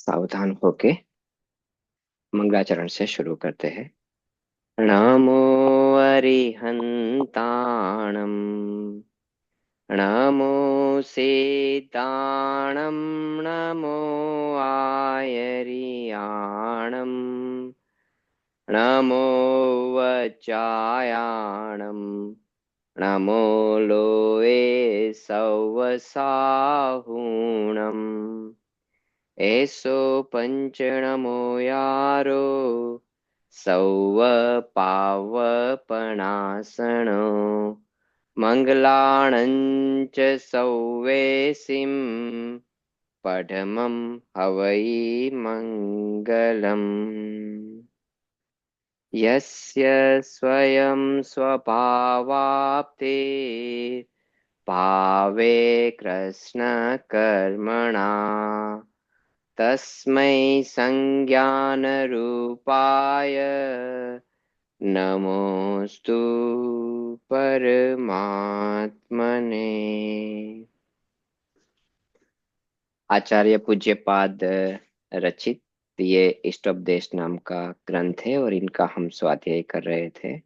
सावधान होके मंगलाचरण से शुरू करते हैं। नमो अरिहंताणम, नमो सीताणम, नमो आयरियाणम, नमो वचायाणम, नमो लोए सवसाहुणम। एसो पंचणमो यारो सौव पावपणासनो मंगलाणञ्च सौवेसिं पठमं हवै मंगलम्। यस्य स्वयं स्वभावाप्ते भावे कृष्णकर्मणा तस्मै संज्ञानरूपाय नमोस्तु परमात्मने। आचार्य पूज्यपाद रचित ये इष्टोपदेश नाम का ग्रंथ है और इनका हम स्वाध्याय कर रहे थे।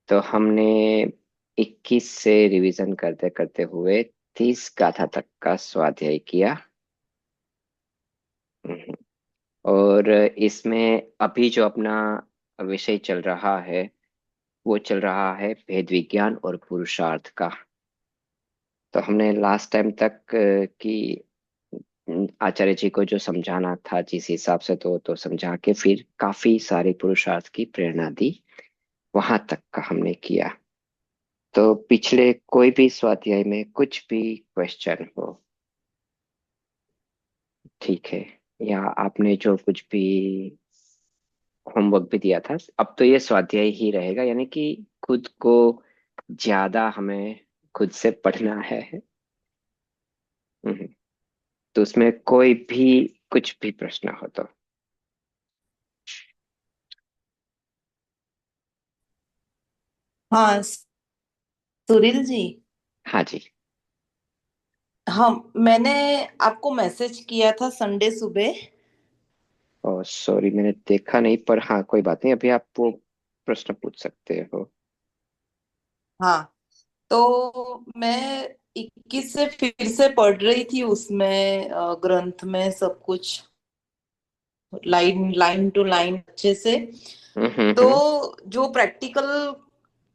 तो हमने 21 से रिवीजन करते करते हुए 30 गाथा तक का स्वाध्याय किया। और इसमें अभी जो अपना विषय चल रहा है वो चल रहा है भेद विज्ञान और पुरुषार्थ का। तो हमने लास्ट टाइम तक की आचार्य जी को जो समझाना था जिस हिसाब से तो समझा के फिर काफी सारे पुरुषार्थ की प्रेरणा दी, वहां तक का हमने किया। तो पिछले कोई भी स्वाध्याय में कुछ भी क्वेश्चन हो, ठीक है, या आपने जो कुछ भी होमवर्क भी दिया था, अब तो ये स्वाध्याय ही रहेगा, यानी कि खुद को ज्यादा हमें खुद से पढ़ना है। हम्म, तो उसमें कोई भी कुछ भी प्रश्न हो तो। हाँ, सुनील जी। हाँ जी। हाँ, मैंने आपको मैसेज किया था संडे सुबह। और सॉरी, मैंने देखा नहीं, पर हाँ कोई बात नहीं, अभी आप वो प्रश्न पूछ सकते हो। हाँ, तो मैं 21 से फिर से पढ़ रही थी उसमें ग्रंथ में सब कुछ लाइन लाइन टू लाइन अच्छे से। हम्म। तो जो प्रैक्टिकल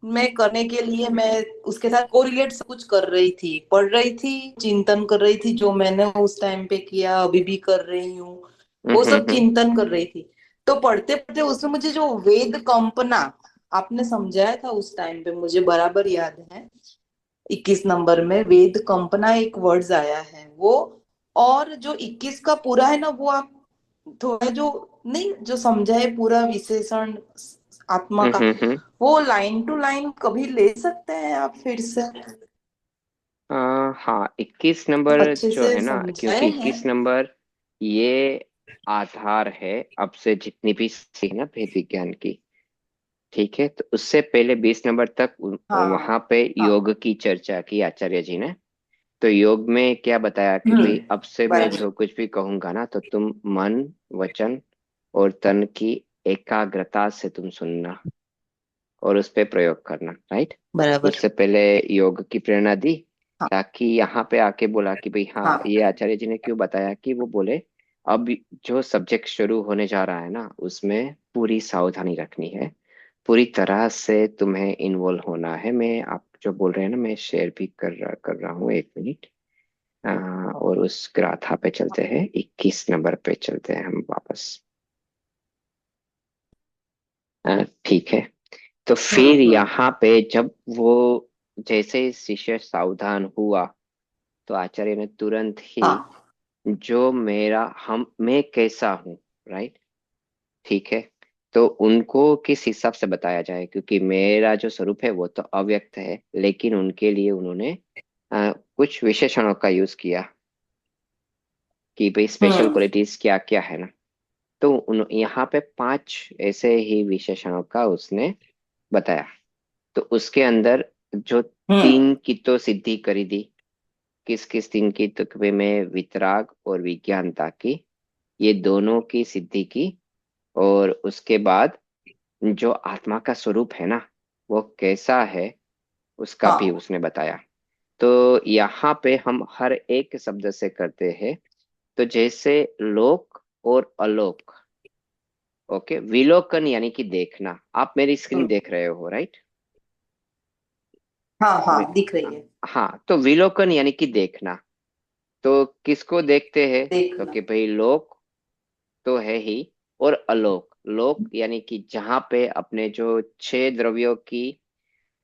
में करने के लिए मैं उसके साथ कोरिलेट सब कुछ कर रही थी, पढ़ रही थी, चिंतन कर रही थी, जो मैंने उस टाइम पे किया अभी भी कर रही हूँ, वो सब हम्म। चिंतन कर रही थी। तो पढ़ते पढ़ते उसमें मुझे जो वेद कंपना आपने समझाया था उस टाइम पे मुझे बराबर याद है। 21 नंबर में वेद कंपना एक वर्ड्स आया है वो। और जो 21 का पूरा है ना, वो आप थोड़ा जो नहीं जो समझा है पूरा विशेषण आत्मा का, हम्म। वो लाइन टू लाइन कभी ले सकते हैं आप फिर से? हाँ, 21 नंबर अच्छे जो से है ना, क्योंकि समझाए हैं। 21 नंबर ये आधार है अब से जितनी भी सीखी ना भेद विज्ञान की। ठीक है, तो उससे पहले 20 नंबर तक हाँ। वहां पे हाँ। योग की चर्चा की आचार्य जी ने। तो योग में क्या बताया कि भाई अब से मैं बराबर। जो कुछ भी कहूंगा ना, तो तुम मन, वचन और तन की एकाग्रता से तुम सुनना और उस पे प्रयोग करना, राइट। बराबर। उससे पहले योग की प्रेरणा दी, हाँ। ताकि यहाँ पे आके बोला कि भाई हाँ, हाँ। ये आचार्य जी ने क्यों बताया कि वो बोले अब जो सब्जेक्ट शुरू होने जा रहा है ना, उसमें पूरी सावधानी रखनी है, पूरी तरह से तुम्हें इन्वॉल्व होना है। मैं आप जो बोल रहे हैं ना, मैं शेयर भी कर रहा हूँ, 1 मिनट। और उस ग्राथा पे चलते हैं, 21 नंबर पे चलते हैं हम वापस। ठीक है। तो फिर हम्म। यहाँ पे जब वो जैसे ही शिष्य सावधान हुआ, तो आचार्य ने तुरंत ही हाँ। जो मेरा हम मैं कैसा हूँ, राइट, ठीक है, तो उनको किस हिसाब से बताया जाए, क्योंकि मेरा जो स्वरूप है वो तो अव्यक्त है, लेकिन उनके लिए उन्होंने कुछ विशेषणों का यूज किया कि भाई स्पेशल हम्म। क्वालिटीज क्या क्या है ना। तो यहाँ पे 5 ऐसे ही विशेषणों का उसने बताया। तो उसके अंदर जो हम्म। 3 की तो सिद्धि करी दी, किस किस 3 की, तो कि भाई मैं वितराग और विज्ञानता की ये दोनों की सिद्धि की। और उसके बाद जो आत्मा का स्वरूप है ना, वो कैसा है उसका भी हाँ उसने बताया। तो यहाँ पे हम हर एक शब्द से करते हैं। तो जैसे लोक और अलोक। ओके, विलोकन यानी कि देखना। आप मेरी स्क्रीन हम्म, देख रहे हो, राइट? हाँ हाँ दिख रही है। हाँ, तो विलोकन यानी कि देखना। तो किसको देखते हैं? तो देखना। कि भाई लोक तो है ही, और अलोक। लोक यानी कि जहाँ पे अपने जो छह द्रव्यों की,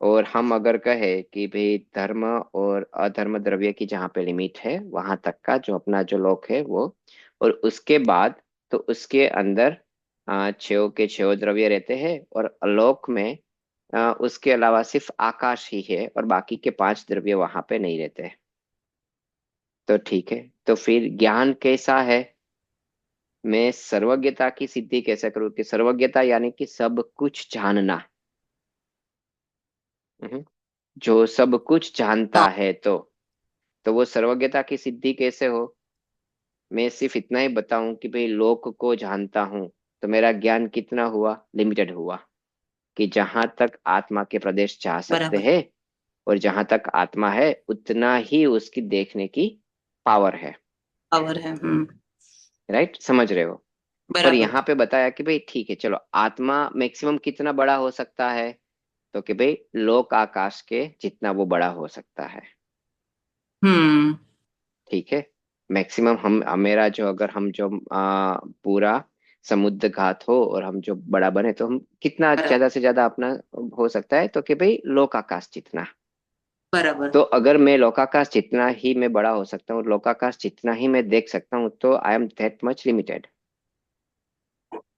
और हम अगर कहे कि भाई धर्म और अधर्म द्रव्य की जहाँ पे लिमिट है, वहां तक का जो अपना जो लोक है वो। और उसके बाद तो उसके अंदर छह के छह द्रव्य रहते हैं, और अलोक में उसके अलावा सिर्फ आकाश ही है, और बाकी के पांच द्रव्य वहां पे नहीं रहते। तो ठीक है, तो फिर ज्ञान कैसा है? मैं सर्वज्ञता की सिद्धि कैसे करूँ? कि सर्वज्ञता यानी कि सब कुछ जानना। हम्म, जो सब कुछ जानता हाँ है, तो वो सर्वज्ञता की सिद्धि कैसे हो? मैं सिर्फ इतना ही बताऊं कि भाई लोक को जानता हूं, तो मेरा ज्ञान कितना हुआ? लिमिटेड हुआ। कि जहां तक आत्मा के प्रदेश जा सकते बराबर। हैं, और जहां तक आत्मा है उतना ही उसकी देखने की पावर है। पावर है। राइट, समझ रहे हो? पर बराबर। यहाँ पे बताया कि भाई ठीक है, चलो आत्मा मैक्सिमम कितना बड़ा हो सकता है? तो कि भाई लोक आकाश के जितना वो बड़ा हो सकता है। हम्म। ठीक है। मैक्सिमम मेरा जो, अगर हम जो पूरा समुद्र घात हो और हम जो बड़ा बने, तो हम कितना बराबर। ज्यादा से ज्यादा अपना हो सकता है? तो कि भाई लोक आकाश जितना। बराबर। तो अगर मैं लोकाकाश जितना ही मैं बड़ा हो सकता हूँ, लोकाकाश जितना ही मैं देख सकता हूँ, तो I am that much limited.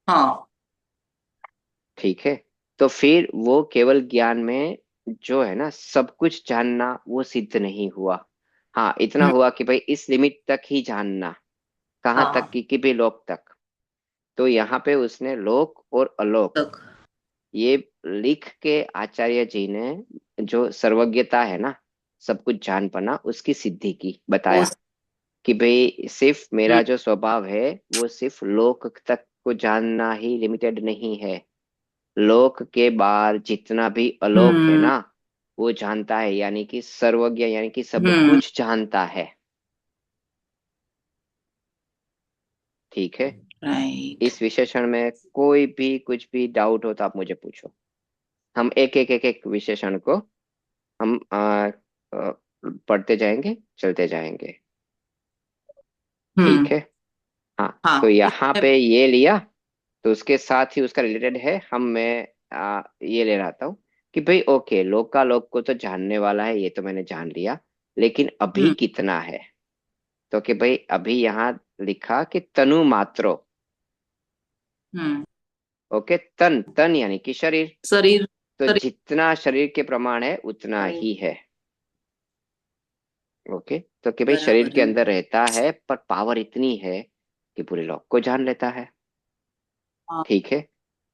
हाँ ठीक है। तो फिर वो केवल ज्ञान में जो है ना सब कुछ जानना, वो सिद्ध नहीं हुआ। हाँ, इतना हम्म, हुआ कि भाई इस लिमिट तक ही जानना। कहाँ तक? हाँ कि भाई लोक तक। तो यहाँ पे उसने लोक और अलोक तक। ये लिख के आचार्य जी ने जो सर्वज्ञता है ना, सब कुछ जान पाना, उसकी सिद्धि की वो बताया। कि भाई सिर्फ हम्म, मेरा जो स्वभाव है वो सिर्फ लोक तक को जानना ही लिमिटेड नहीं है। लोक के बाहर जितना भी अलोक है हम्म, ना, वो जानता है। यानी कि सर्वज्ञ यानी कि सब हम्म, कुछ जानता है। ठीक है। राइट। इस विशेषण में कोई भी कुछ भी डाउट हो तो आप मुझे पूछो। हम एक एक विशेषण को हम पढ़ते जाएंगे, चलते जाएंगे। ठीक हम्म। है। हाँ, तो हाँ यहाँ इसमें। पे ये लिया। तो उसके साथ ही उसका रिलेटेड है, मैं ये ले रहा हूँ कि भाई ओके, लोक का लोक को तो जानने वाला है, ये तो मैंने जान लिया। लेकिन अभी हम्म, कितना है? तो कि भाई अभी यहाँ लिखा कि तनु मात्रो। हम्म। ओके, तन तन यानी कि शरीर। शरीर। तो शरीर। जितना शरीर के प्रमाण है उतना ही है। ओके, तो कि भाई शरीर बराबर के है। अंदर रहता है, पर पावर इतनी है कि पूरे लोक को जान लेता है। हाँ। ठीक है।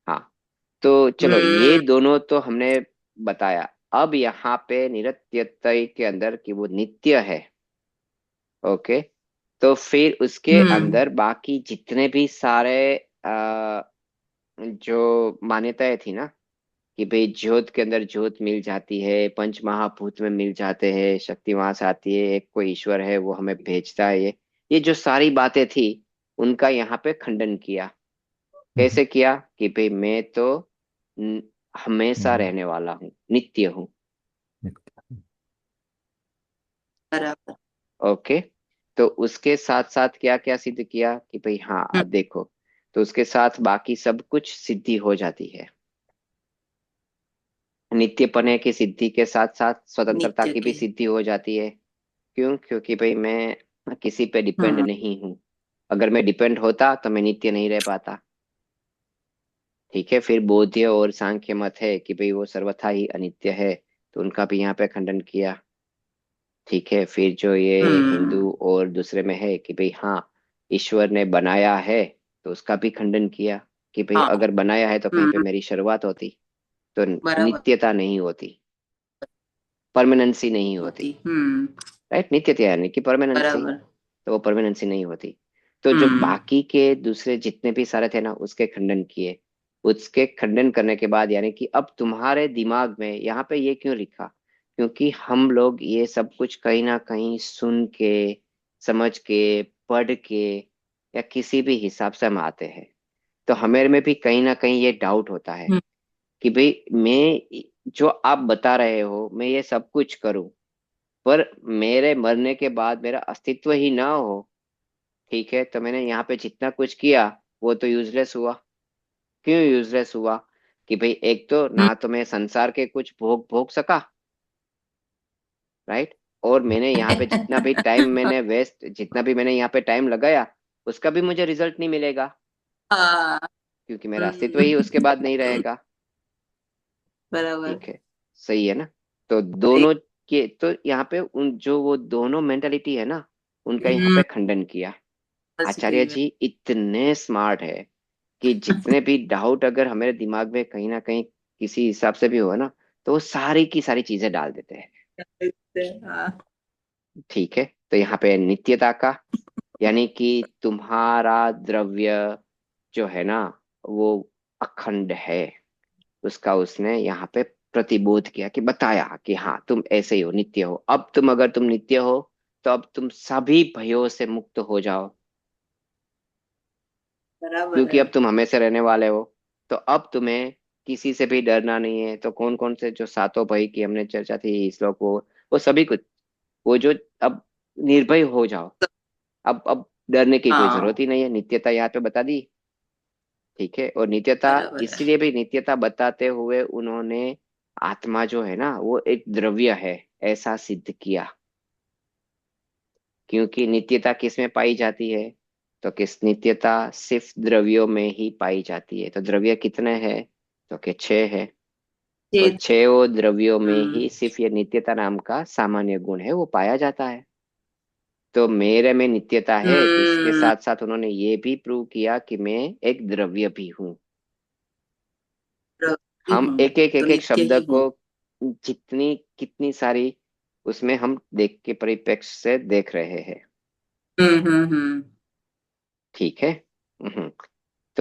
हाँ, तो चलो ये हम्म, दोनों तो हमने बताया। अब यहाँ पे निरत्यता के अंदर कि वो नित्य है। ओके, तो फिर उसके हम्म, अंदर बाकी जितने भी सारे आ, जो मान्यताएं थी ना, कि भाई ज्योत के अंदर ज्योत मिल जाती है, पंच महाभूत में मिल जाते हैं, शक्ति वहां से आती है, एक कोई ईश्वर है वो हमें भेजता है, ये जो सारी बातें थी, उनका यहाँ पे खंडन किया। हम्म, कैसे किया? कि भाई मैं तो न- हमेशा हम्म, रहने वाला हूँ, नित्य हूँ। बराबर। ओके, तो उसके साथ साथ क्या क्या सिद्ध किया? कि भाई हाँ, हम्म, अब देखो, तो उसके साथ बाकी सब कुछ सिद्धि हो जाती है। नित्यपने की सिद्धि के साथ साथ स्वतंत्रता नित्य की भी के। सिद्धि हो जाती है। क्यों? क्योंकि भाई मैं किसी पे डिपेंड हम्म, नहीं हूँ। अगर मैं डिपेंड होता तो मैं नित्य नहीं रह पाता। ठीक है। फिर बौद्ध और सांख्य मत है कि भाई वो सर्वथा ही अनित्य है, तो उनका भी यहाँ पे खंडन किया। ठीक है। फिर जो ये हम्म, हिंदू और दूसरे में है कि भाई हाँ, ईश्वर ने बनाया है, तो उसका भी खंडन किया। कि भाई हाँ। अगर बनाया है तो कहीं पे हम्म, मेरी शुरुआत होती, तो बराबर नित्यता नहीं होती, परमानेंसी नहीं होती। होती। हम्म। राइट, नित्यता यानी कि परमानेंसी। बराबर। तो वो परमानेंसी नहीं होती। तो जो हम्म बाकी के दूसरे जितने भी सारे थे ना उसके खंडन किए। उसके खंडन करने के बाद यानी कि अब तुम्हारे दिमाग में यहाँ पे ये क्यों लिखा, क्योंकि हम लोग ये सब कुछ कहीं ना कहीं सुन के, समझ के, पढ़ के, या किसी भी हिसाब से हम आते हैं। तो हमें में भी कहीं ना कहीं ये डाउट होता है हम्म कि भाई मैं जो आप बता रहे हो मैं ये सब कुछ करूं, पर मेरे मरने के बाद मेरा अस्तित्व ही ना हो, ठीक है, तो मैंने यहाँ पे जितना कुछ किया वो तो यूजलेस हुआ। क्यों यूजलेस हुआ? कि भाई एक तो हम्म, ना तो मैं संसार के कुछ भोग भोग सका, राइट, और मैंने यहाँ पे जितना भी टाइम मैंने वेस्ट, जितना भी मैंने यहाँ पे टाइम लगाया, उसका भी मुझे रिजल्ट नहीं मिलेगा, हाँ। क्योंकि मेरा अस्तित्व हम्म, ही उसके बाद नहीं रहेगा। बराबर। ठीक है, सही है ना? तो सही। दोनों के, तो यहाँ पे उन जो वो दोनों मेंटालिटी है ना, उनका यहाँ हम्म, पे खंडन किया। समझ गई आचार्य मैं। जी इतने स्मार्ट है कि जितने भी डाउट अगर हमारे दिमाग में कहीं ना कहीं किसी हिसाब से भी हो ना, तो वो सारी की सारी चीजें डाल देते हैं। हाँ। ठीक है, तो यहाँ पे नित्यता का, यानी कि तुम्हारा द्रव्य जो है ना वो अखंड है, उसका उसने यहाँ पे प्रतिबोध किया, कि बताया कि हाँ तुम ऐसे ही हो, नित्य हो। अब तुम, अगर तुम नित्य हो तो अब तुम सभी भयों से मुक्त हो जाओ, बराबर क्योंकि है। अब तुम हमें से रहने वाले हो। तो अब तुम्हें किसी से भी डरना नहीं है। तो कौन कौन से जो सातों भय की हमने चर्चा थी इस श्लोक वो सभी कुछ, वो जो, अब निर्भय हो जाओ। अब डरने की कोई हाँ, जरूरत ही नहीं है, नित्यता यहाँ पे बता दी। ठीक है, और नित्यता बराबर है। इसलिए भी नित्यता बताते हुए उन्होंने आत्मा जो है ना वो एक द्रव्य है ऐसा सिद्ध किया। क्योंकि नित्यता किस में पाई जाती है? तो किस, नित्यता सिर्फ द्रव्यों में ही पाई जाती है। तो द्रव्य कितने हैं? तो के छह है। और छेद। छह द्रव्यों में हम्म ही सिर्फ ये नित्यता नाम का सामान्य गुण है वो पाया जाता है। तो मेरे में नित्यता है, इसके हम्म, साथ साथ उन्होंने ये भी प्रूव किया कि मैं एक द्रव्य भी हूँ। प्रवृत्ति हम हूँ, तो एक नित्य शब्द ही को हूँ। जितनी कितनी सारी उसमें हम देख के परिप्रेक्ष्य से देख रहे हैं। हम्म। ठीक है। तो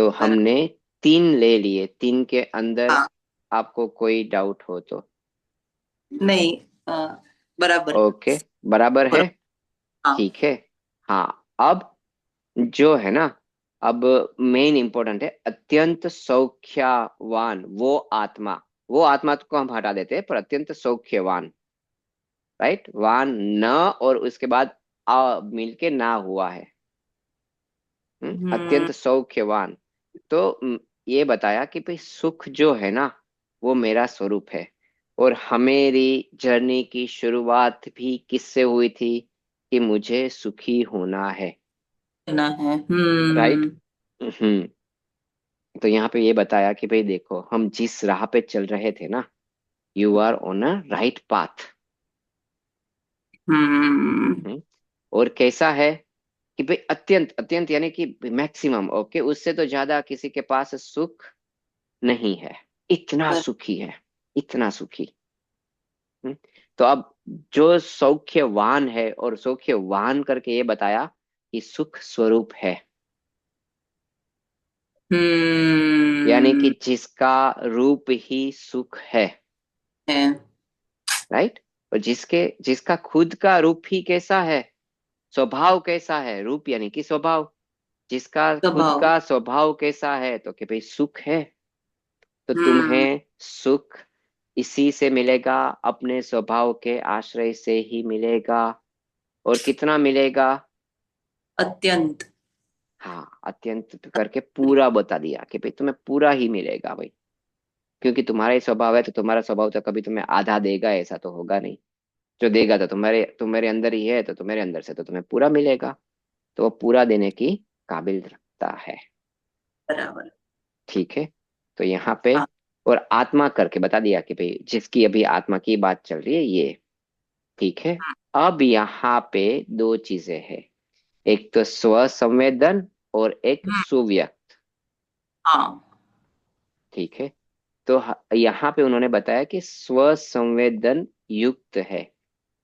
बराबर। हमने तीन ले लिए, तीन के अंदर हाँ। आपको कोई डाउट हो तो? नहीं, बराबर। ओके, बराबर है। हाँ। ठीक है। हाँ, अब जो है ना, अब मेन इंपॉर्टेंट है अत्यंत सौख्यवान वो आत्मा। वो आत्मा को हम हटा देते हैं, पर अत्यंत सौख्यवान, राइट, वान न, और उसके बाद मिलके ना हुआ है। हम्म अत्यंत सौख्यवान। तो ये बताया कि भाई सुख जो है ना वो मेरा स्वरूप है। और हमेरी जर्नी की शुरुआत भी किससे हुई थी? कि मुझे सुखी होना है, ना है। राइट। हम्म। तो यहाँ पे ये बताया कि भाई देखो हम जिस राह पे चल रहे थे ना, you are on a right path. Hmm और कैसा है? कि भाई अत्यंत अत्यंत यानी कि मैक्सिमम, ओके, उससे तो ज्यादा किसी के पास सुख नहीं है, इतना बर, सुखी है, इतना सुखी। हम्म? तो अब जो सौख्यवान है, और सौख्यवान करके ये बताया कि सुख स्वरूप है, यानी कि हम्म जिसका रूप ही सुख है, है। राइट। और जिसका खुद का रूप ही कैसा है, स्वभाव कैसा है, रूप यानी कि स्वभाव, जिसका खुद स्वभाव। का स्वभाव कैसा है, तो कि भाई सुख है। तो हम्म तुम्हें सुख इसी से मिलेगा, अपने स्वभाव के आश्रय से ही मिलेगा। और कितना मिलेगा? अत्यंत। हाँ, अत्यंत करके पूरा बता दिया कि भाई तुम्हें पूरा ही मिलेगा भाई। क्योंकि तुम्हारा ही स्वभाव है, तो तुम्हारा स्वभाव तो कभी तुम्हें आधा देगा ऐसा तो होगा नहीं। जो देगा तो तुम्हारे अंदर ही है, तो तुम्हारे अंदर से तो तुम्हें पूरा मिलेगा। तो वो पूरा देने की काबिल रखता है। बराबर। ठीक है, तो यहाँ पे हाँ। और आत्मा करके बता दिया कि भाई जिसकी अभी आत्मा की बात चल रही है ये। ठीक है। अब यहाँ पे दो चीजें हैं, एक तो स्व संवेदन और एक हम्म, सुव्यक्त। हाँ। ठीक है, तो यहाँ पे उन्होंने बताया कि स्व संवेदन युक्त है,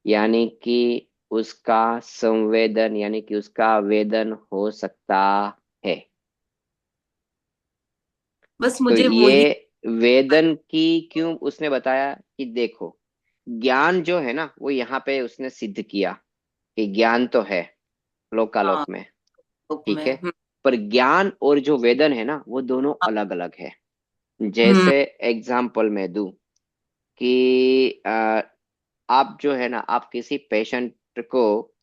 यानी कि उसका संवेदन यानी कि उसका वेदन हो सकता है। बस तो मुझे वही। ये वेदन की क्यों उसने बताया कि देखो, ज्ञान जो है ना वो यहाँ पे उसने सिद्ध किया कि ज्ञान तो है हाँ, लोकालोक में। बुक में। ठीक है। पर ज्ञान और जो वेदन है ना वो दोनों अलग अलग है। हम्म। जैसे एग्जाम्पल मैं दूं कि आप जो है ना आप किसी पेशेंट को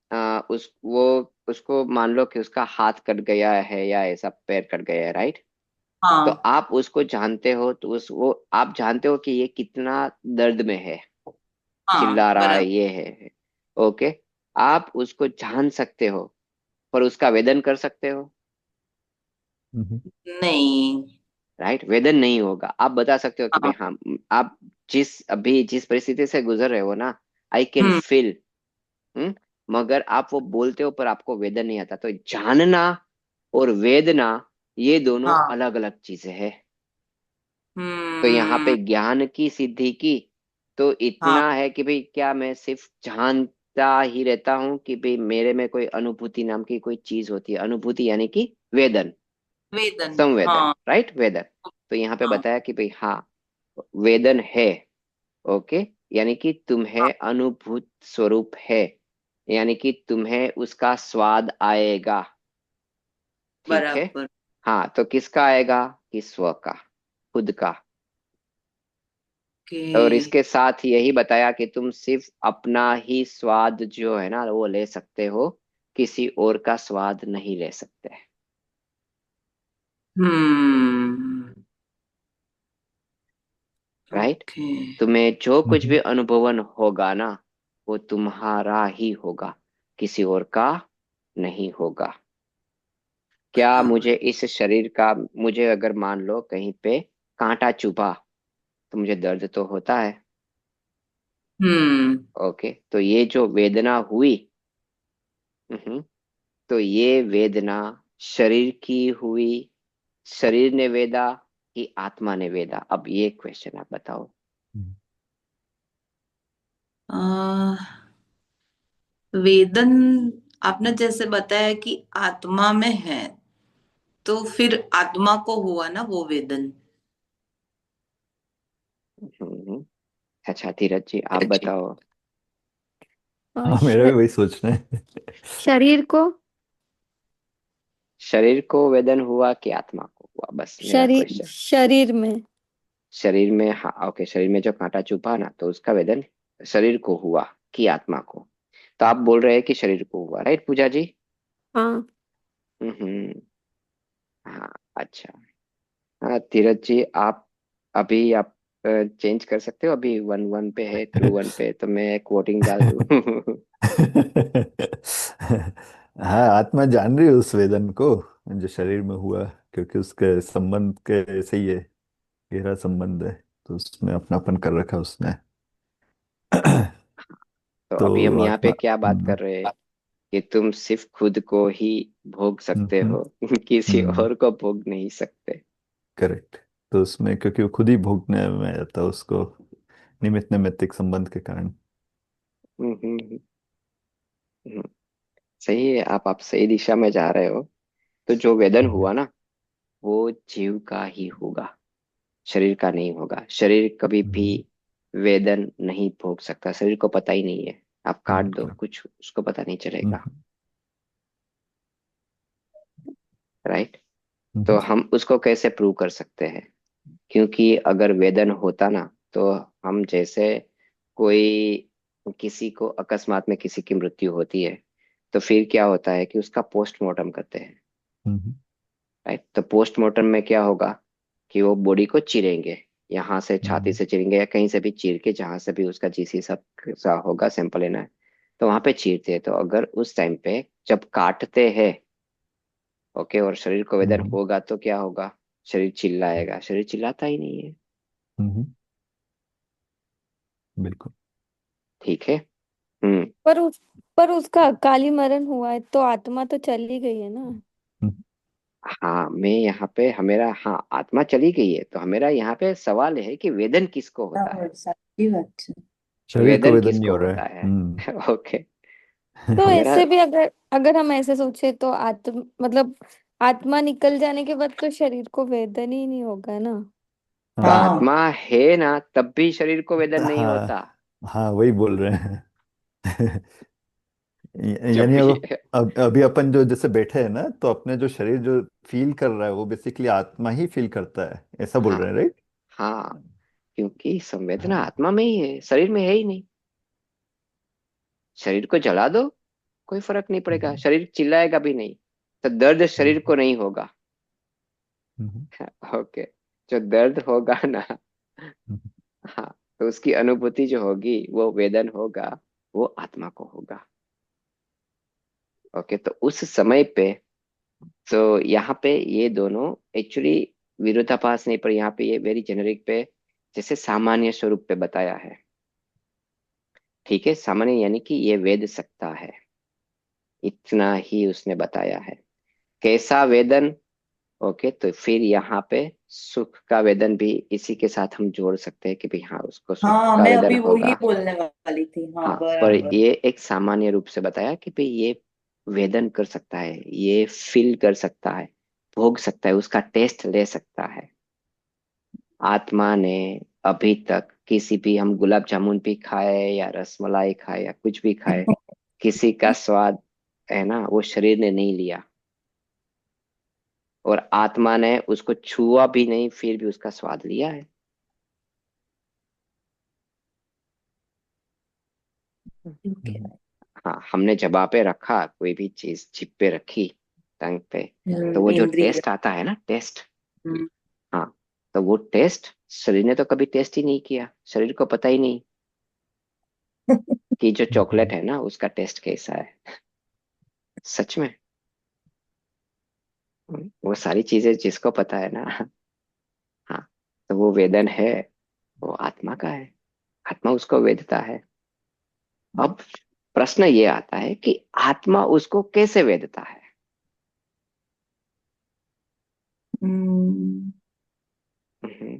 उसको मान लो कि उसका हाथ कट गया है या ऐसा पैर कट गया है, राइट? तो हाँ। आप उसको जानते हो, तो उस वो आप जानते हो कि ये कितना दर्द में है, हाँ, चिल्ला रहा है, बराबर। ये है। ओके। आप उसको जान सकते हो पर उसका वेदन कर सकते हो? हम्म, नहीं। राइट, वेदन नहीं होगा। आप बता सकते हो कि भाई हाँ। हाँ, आप जिस परिस्थिति से गुजर रहे हो ना, आई कैन हम्म। फील। मगर आप वो बोलते हो पर आपको वेदन नहीं आता। तो जानना और वेदना ये दोनों हाँ। अलग अलग चीजें हैं। तो यहाँ पे हम्म। ज्ञान की सिद्धि की तो हाँ, इतना है कि भाई क्या मैं सिर्फ जानता ही रहता हूँ कि भाई मेरे में कोई अनुभूति नाम की कोई चीज होती है। अनुभूति यानी कि वेदन, वेदन। संवेदन, हाँ। राइट, वेदन। तो यहाँ पे हाँ। बताया कि भाई हाँ, वेदन है। ओके। यानी कि हाँ, तुम्हें अनुभूत स्वरूप है, यानी कि तुम्हें उसका स्वाद आएगा। ठीक है। बराबर। हाँ, तो किसका आएगा? कि स्व का, खुद का। के। और इसके साथ यही बताया कि तुम सिर्फ अपना ही स्वाद जो है ना वो ले सकते हो, किसी और का स्वाद नहीं ले सकते। हम्म। राइट। ओके। तुम्हें जो कुछ हम्म, भी अनुभवन होगा ना वो तुम्हारा ही होगा, किसी और का नहीं होगा। क्या बराबर। मुझे इस शरीर का, मुझे अगर मान लो कहीं पे कांटा चुभा तो मुझे दर्द तो होता है। हम्म। ओके। तो ये जो वेदना हुई, हम्म, तो ये वेदना शरीर की हुई, शरीर ने वेदा कि आत्मा ने वेदा? अब ये क्वेश्चन आप बताओ। हम्म, वेदन आपने जैसे बताया कि आत्मा में है, तो फिर आत्मा को हुआ ना वो वेदन। हम्म, अच्छा धीरज जी आप जी। बताओ। हाँ मेरा भी श- वही सोचना है। शरीर को, शरीर को वेदन हुआ कि आत्मा को हुआ, बस मेरा शरीर क्वेश्चन। शरीर में। शरीर में, हाँ ओके, शरीर में जो कांटा चुभा ना तो उसका वेदन शरीर को हुआ कि आत्मा को? तो आप बोल रहे हैं कि शरीर को हुआ, राइट पूजा जी? हाँ। हम्म। हाँ अच्छा। हाँ धीरज जी आप अभी आप चेंज कर सकते हो। अभी 1-1 पे है, 2-1 पे, तो मैं एक वोटिंग डाल दूँ? हाँ आत्मा जान रही है उस वेदन को जो शरीर में हुआ, क्योंकि उसके संबंध के से ही है, गहरा संबंध है, तो उसमें अपनापन कर रखा उसने। तो अभी तो हम यहाँ पे आत्मा। क्या बात कर रहे हैं कि तुम सिर्फ खुद को ही भोग सकते हम्म हो, किसी और को भोग नहीं सकते। करेक्ट। तो उसमें क्योंकि वो खुद ही भोगने में आता है उसको, निमित्त नैमित्तिक संबंध के कारण। हम्म, हम्म, सही है। आप सही दिशा में जा रहे हो। तो जो वेदन हम्म हुआ ना वो जीव का ही होगा, शरीर का नहीं होगा। शरीर कभी भी हम्म वेदन नहीं भोग सकता, शरीर को पता ही नहीं है। आप काट दो correct, कुछ उसको पता नहीं चलेगा। हम्म राइट। तो हम्म हम उसको कैसे प्रूव कर सकते हैं? क्योंकि अगर वेदन होता ना तो हम जैसे कोई, किसी को अकस्मात में किसी की मृत्यु होती है तो फिर क्या होता है कि उसका पोस्टमार्टम करते हैं। हम्म राइट। तो पोस्टमार्टम में क्या होगा कि वो बॉडी को चीरेंगे, यहाँ से छाती हम्म से चीरेंगे या कहीं से भी चीर के, जहां से भी उसका जीसी सब सा होगा सैंपल लेना है तो वहां पे चीरते हैं। तो अगर उस टाइम पे जब काटते हैं, ओके, और शरीर को वेदन हम्म होगा तो क्या होगा? शरीर चिल्लाएगा? शरीर चिल्लाता ही नहीं है। हम्म, बिल्कुल। ठीक है। हम्म। पर उस पर उसका अकाली मरण हुआ है तो आत्मा तो चली गई है ना। हम्म, हाँ मैं यहाँ पे हमेरा, हाँ आत्मा चली गई है तो हमेरा यहाँ पे सवाल है कि वेदन किसको होता है? बराबर, सही बात है। शरीर को वेदन वेदन नहीं किसको हो रहा है। होता है? ओके। तो मेरा ऐसे भी अगर अगर हम ऐसे सोचे तो आत्म मतलब आत्मा निकल जाने के बाद तो शरीर को वेदन ही नहीं होगा ना। तो हाँ। हाँ आत्मा है ना, तब भी शरीर को वेदन नहीं होता। हाँ। हाँ वही बोल रहे हैं। जब यानी भी अभी अपन जो जैसे बैठे हैं ना, तो अपने जो शरीर जो फील कर रहा है वो बेसिकली आत्मा ही फील करता है, ऐसा बोल हाँ, रहे हैं, राइट? हाँ, क्योंकि संवेदना हाँ। आत्मा में ही है, शरीर में है ही नहीं। शरीर को जला दो, कोई फर्क नहीं पड़ेगा, हम्म, शरीर चिल्लाएगा भी नहीं। तो दर्द शरीर हम्म, को नहीं होगा। हम्म, ओके। जो दर्द होगा ना, हम्म, हाँ, तो उसकी अनुभूति जो होगी वो वेदन होगा, वो आत्मा को होगा। ओके, तो उस समय पे, तो यहाँ पे ये दोनों एक्चुअली विरोधाभास नहीं, पर यहाँ पे ये वेरी जेनेरिक पे, जैसे सामान्य स्वरूप पे बताया है। ठीक है, सामान्य यानी कि ये वेद सकता है, इतना ही उसने बताया है। कैसा वेदन? ओके, तो फिर यहाँ पे सुख का वेदन भी इसी के साथ हम जोड़ सकते हैं कि भाई हाँ, उसको सुख हाँ, का मैं वेदन अभी वही होगा। बोलने वाली थी। हाँ, हाँ, पर बराबर। ये एक सामान्य रूप से बताया कि भाई ये वेदन कर सकता है, ये फील कर सकता है, भोग सकता है, उसका टेस्ट ले सकता है। आत्मा ने अभी तक किसी भी, हम गुलाब जामुन भी खाए या रसमलाई खाए या कुछ भी खाए, किसी का स्वाद है ना, वो शरीर ने नहीं लिया। और आत्मा ने उसको छुआ भी नहीं, फिर भी उसका स्वाद लिया है। हम्म, हाँ, हमने जबा पे रखा कोई भी चीज, जिप पे रखी, टंग पे, तो वो जो इंद्रिय। टेस्ट आता है ना, टेस्ट, हम्म। हाँ, तो वो टेस्ट शरीर ने तो कभी टेस्ट ही नहीं किया, शरीर को पता ही नहीं कि जो चॉकलेट हम्म, है ना उसका टेस्ट कैसा है। सच में। वो सारी चीजें जिसको पता है ना, हाँ, तो वो वेदन है, वो आत्मा का है, आत्मा उसको वेदता है। अब प्रश्न ये आता है कि आत्मा उसको कैसे वेदता है? हम्म। हम्म,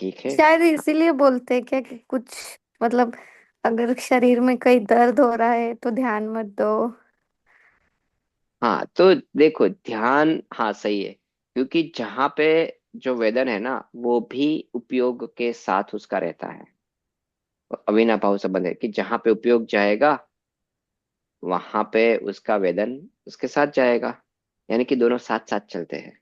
ठीक है। शायद इसीलिए बोलते हैं क्या कि कुछ मतलब अगर शरीर में कहीं दर्द हो रहा है तो ध्यान मत दो। हाँ, तो देखो ध्यान, हाँ सही है, क्योंकि जहाँ पे जो वेदन है ना, वो भी उपयोग के साथ उसका रहता है। अविनाभाव संबंध है कि जहाँ पे उपयोग जाएगा, वहां पे उसका वेदन उसके साथ जाएगा, यानी कि दोनों साथ साथ चलते हैं।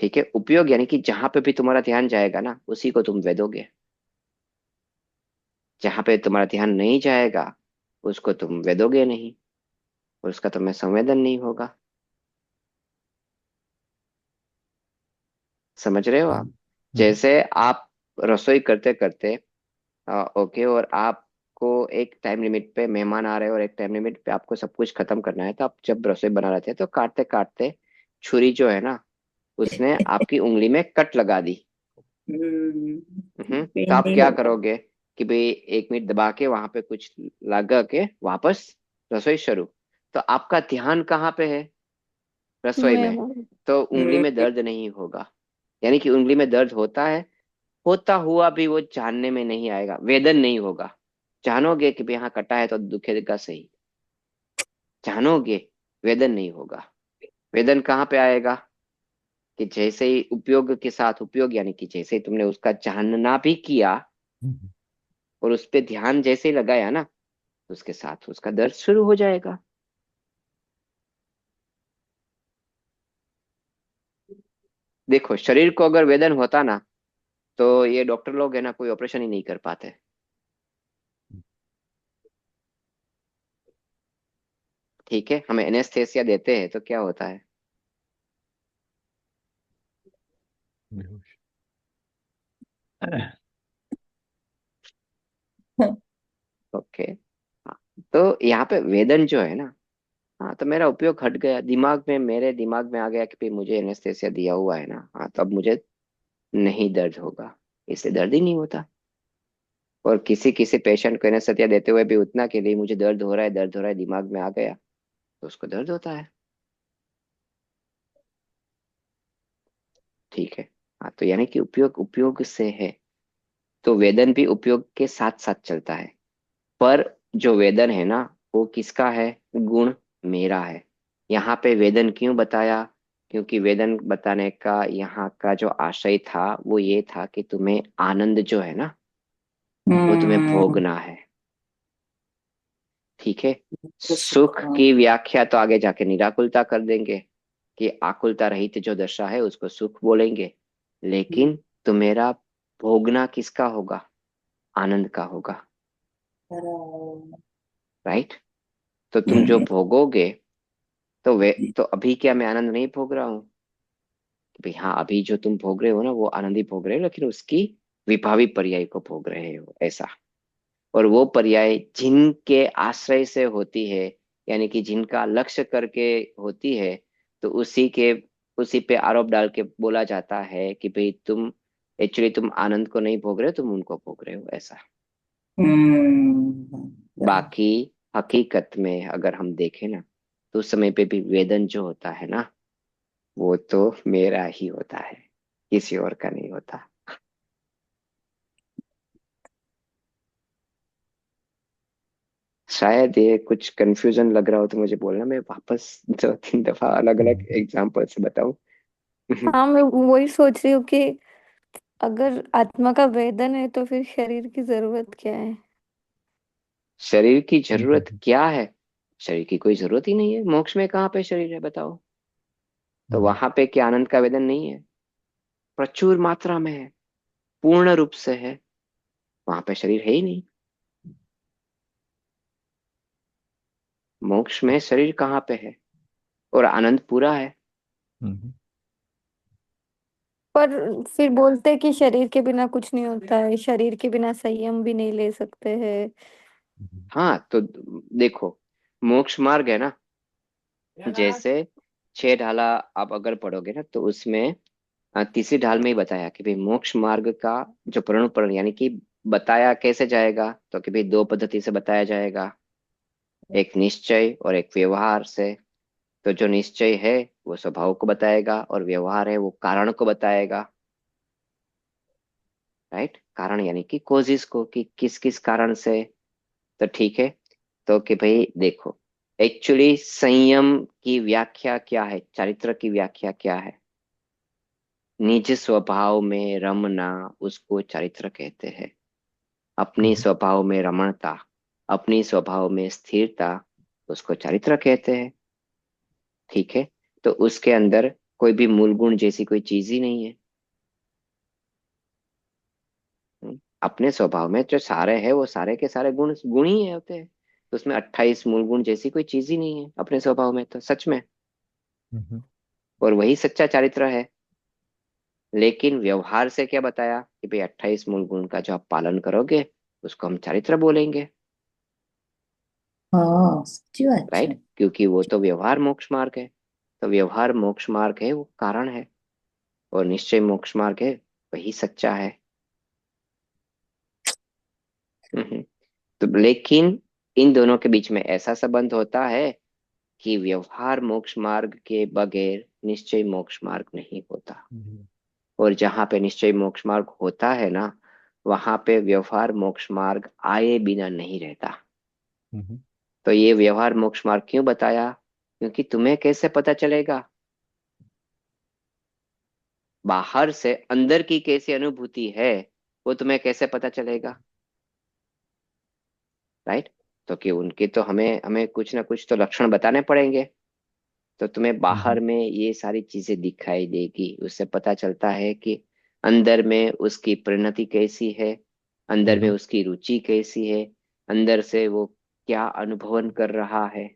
ठीक है, उपयोग यानी कि जहां पे भी तुम्हारा ध्यान जाएगा ना, उसी को तुम वेदोगे। जहां पे तुम्हारा ध्यान नहीं जाएगा, उसको तुम वेदोगे नहीं, और उसका तुम्हें संवेदन नहीं होगा। समझ रहे हो आप? हम्म, हम्म, जैसे आप रसोई करते करते, ओके, और आपको एक टाइम लिमिट पे मेहमान आ रहे हैं और एक टाइम लिमिट पे आपको सब कुछ खत्म करना है, तो आप जब रसोई बना रहे थे तो काटते काटते छुरी जो है ना, उसने आपकी उंगली में कट लगा दी। तो पेन आप नहीं क्या होगा। करोगे कि भाई 1 मिनट दबा के वहां पे कुछ लगा के वापस रसोई शुरू। तो आपका ध्यान कहाँ पे है? रसोई मैं में। तो उंगली में दर्द नहीं होगा, यानी कि उंगली में दर्द होता है, होता हुआ भी वो जानने में नहीं आएगा, वेदन नहीं होगा। जानोगे कि भाई हाँ कटा है तो दुखेगा सही, जानोगे, वेदन नहीं होगा। वेदन कहाँ पे आएगा? कि जैसे ही उपयोग के साथ, उपयोग यानी कि जैसे ही तुमने उसका जानना भी किया हम्म, और उस पे ध्यान जैसे ही लगाया ना, तो उसके साथ उसका दर्द शुरू हो जाएगा। देखो, शरीर को अगर वेदन होता ना, तो ये डॉक्टर लोग है ना, कोई ऑपरेशन ही नहीं कर पाते। ठीक है, हमें एनेस्थेसिया देते हैं तो क्या होता है? बेहोश। ओके, हाँ, तो यहाँ पे वेदन जो है ना, हाँ, तो मेरा उपयोग हट गया, दिमाग में, मेरे दिमाग में आ गया कि भाई मुझे एनेस्थेसिया दिया हुआ है ना, हाँ, तो अब मुझे नहीं दर्द होगा, इसलिए दर्द ही नहीं होता। और किसी किसी पेशेंट को एनेस्थेसिया देते हुए भी उतना कि नहीं मुझे दर्द हो रहा है, दर्द हो रहा है, दिमाग में आ गया, तो उसको दर्द होता है। ठीक है, हाँ, तो यानी कि उपयोग उपयोग से है, तो वेदन भी उपयोग के साथ साथ चलता है। पर जो वेदन है ना, वो किसका है? गुण मेरा है। यहाँ पे वेदन क्यों बताया? क्योंकि वेदन बताने का यहाँ का जो आशय था वो ये था कि तुम्हें आनंद जो है ना, वो तुम्हें हम्म। भोगना है। ठीक है। तो सुख, सुख की व्याख्या तो आगे जाके निराकुलता कर देंगे कि आकुलता रहित जो दशा है उसको सुख बोलेंगे। लेकिन तुम्हारा भोगना किसका होगा? आनंद का होगा। राइट। तो तुम जो हम्म। भोगोगे, तो वे तो अभी क्या मैं आनंद नहीं भोग रहा हूँ? कि भाई हाँ, अभी जो तुम भोग रहे हो ना वो आनंद ही भोग रहे हो, लेकिन उसकी विभावी पर्याय को भोग रहे हो, ऐसा। और वो पर्याय जिनके आश्रय से होती है, यानी कि जिनका लक्ष्य करके होती है, तो उसी पे आरोप डाल के बोला जाता है कि भाई तुम एक्चुअली तुम आनंद को नहीं भोग रहे हो, तुम उनको भोग रहे हो, ऐसा। right। बाकी हकीकत में अगर हम देखें ना, तो उस समय पे भी वेदन जो होता है ना, वो तो मेरा ही होता है, किसी और का नहीं होता। शायद ये कुछ कंफ्यूजन लग रहा हो तो मुझे बोलना, मैं वापस 2-3 दफा अलग अलग हम्म। एग्जाम्पल से बताऊं। हाँ, मैं वही सोच रही हूँ कि अगर आत्मा का वेदन है तो फिर शरीर की जरूरत क्या है? शरीर की जरूरत हम्म। क्या है? शरीर की कोई जरूरत ही नहीं है। मोक्ष में कहाँ पे शरीर है बताओ? तो हम्म। वहां पे क्या आनंद का वेदन नहीं है? प्रचुर मात्रा में है, पूर्ण रूप से है। वहां पे शरीर है ही नहीं। मोक्ष में शरीर कहाँ पे है? और आनंद पूरा है। हम्म। पर फिर बोलते हैं कि शरीर के बिना कुछ नहीं होता है, शरीर के बिना संयम भी नहीं ले सकते हैं। हाँ तो देखो, मोक्ष मार्ग है ना, जैसे 6 ढाला आप अगर पढ़ोगे ना, तो उसमें तीसरी ढाल में ही बताया कि भाई मोक्ष मार्ग का जो प्रणुपरण, यानी कि बताया कैसे जाएगा, तो कि भाई 2 पद्धति से बताया जाएगा। एक निश्चय और एक व्यवहार से। तो जो निश्चय है वो स्वभाव को बताएगा, और व्यवहार है वो कारण को बताएगा। राइट, कारण यानी कि कोजिस को, कि किस किस कारण से। तो ठीक है। तो कि भाई देखो, एक्चुअली संयम की व्याख्या क्या है, चारित्र की व्याख्या क्या है? निज स्वभाव में रमना, उसको चारित्र कहते हैं। अपनी हम्म। स्वभाव में रमणता, अपनी स्वभाव में स्थिरता, उसको चारित्र कहते हैं। ठीक है। तो उसके अंदर कोई भी मूल गुण जैसी कोई चीज ही नहीं है। अपने स्वभाव में जो सारे है वो सारे के सारे गुण गुण ही है होते हैं। तो उसमें 28 मूल गुण जैसी कोई चीज ही नहीं है अपने स्वभाव में, तो सच में। हम्म। और वही सच्चा चारित्र है। लेकिन व्यवहार से क्या बताया कि भाई 28 मूल गुण का जो आप पालन करोगे, उसको हम चारित्र बोलेंगे। हाँ, सच्ची बात राइट, है। क्योंकि वो तो व्यवहार मोक्ष मार्ग है। तो व्यवहार मोक्ष मार्ग है, वो कारण है। और निश्चय मोक्ष मार्ग है, वही सच्चा है। हम्म। तो लेकिन इन दोनों के बीच में ऐसा संबंध होता है कि व्यवहार मोक्ष मार्ग के बगैर निश्चय मोक्ष मार्ग नहीं होता। हम्म। और जहाँ पे निश्चय मोक्ष मार्ग होता है ना, वहां पे व्यवहार मोक्ष मार्ग आए बिना नहीं रहता। हम्म। तो ये व्यवहार मोक्ष मार्ग क्यों बताया? क्योंकि तुम्हें कैसे पता चलेगा? बाहर से अंदर की कैसी अनुभूति है, वो तुम्हें कैसे पता चलेगा? राइट। तो कि उनके तो हमें हमें कुछ ना कुछ तो लक्षण बताने पड़ेंगे। तो तुम्हें बाहर हम्म। में ये सारी चीजें दिखाई देगी, उससे पता चलता है कि अंदर में उसकी परिणति कैसी है, अंदर में हम्म। उसकी रुचि कैसी है, अंदर से वो क्या अनुभवन कर रहा है।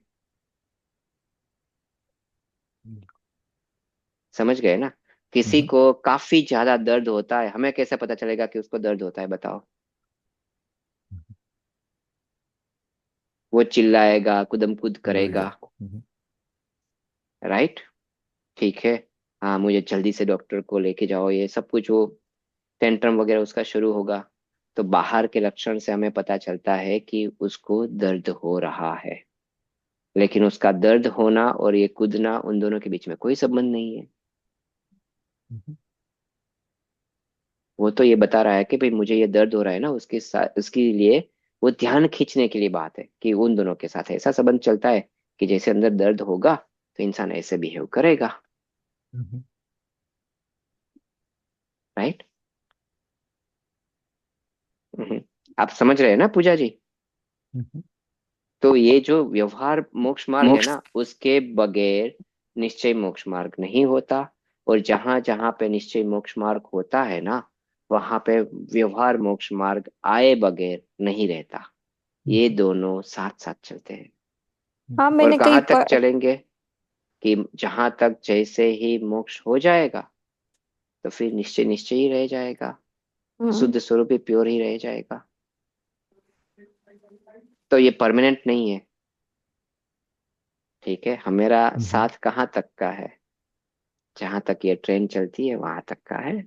समझ गए ना? किसी हम्म। को काफी ज्यादा दर्द होता है, हमें कैसे पता चलेगा कि उसको दर्द होता है बताओ? वो चिल्लाएगा, कुदम कुद वही करेगा। बात। हम्म। राइट। ठीक है। हाँ, मुझे जल्दी से डॉक्टर को लेके जाओ, ये सब कुछ वो टेंट्रम वगैरह उसका शुरू होगा। तो बाहर के लक्षण से हमें पता चलता है कि उसको दर्द हो रहा है। लेकिन उसका दर्द होना और ये कूदना, उन दोनों के बीच में कोई संबंध नहीं है। हम्म। वो तो ये बता रहा है कि भाई मुझे ये दर्द हो रहा है ना, उसके लिए वो ध्यान खींचने के लिए बात है कि उन दोनों के साथ ऐसा संबंध चलता है कि जैसे अंदर दर्द होगा तो इंसान ऐसे बिहेव करेगा। हम्म। राइट। आप समझ रहे हैं ना पूजा जी? हम्म। तो ये जो व्यवहार मोक्ष मार्ग है मोक्ष। ना, उसके बगैर निश्चय मोक्ष मार्ग नहीं होता। और जहां जहां पे निश्चय मोक्ष मार्ग होता है ना, वहां पे व्यवहार मोक्ष मार्ग आए बगैर नहीं रहता। ये हम्म। दोनों साथ साथ चलते हैं। हाँ, और मैंने कहीं कहाँ तक चलेंगे? कि जहां तक जैसे ही मोक्ष हो जाएगा तो फिर निश्चय निश्चय ही रह जाएगा, हम्म। शुद्ध स्वरूप ही प्योर ही रह जाएगा। तो ये परमानेंट नहीं है। ठीक है, हमारा हम्म। साथ कहाँ तक का है? जहां तक ये ट्रेन चलती है वहां तक का है।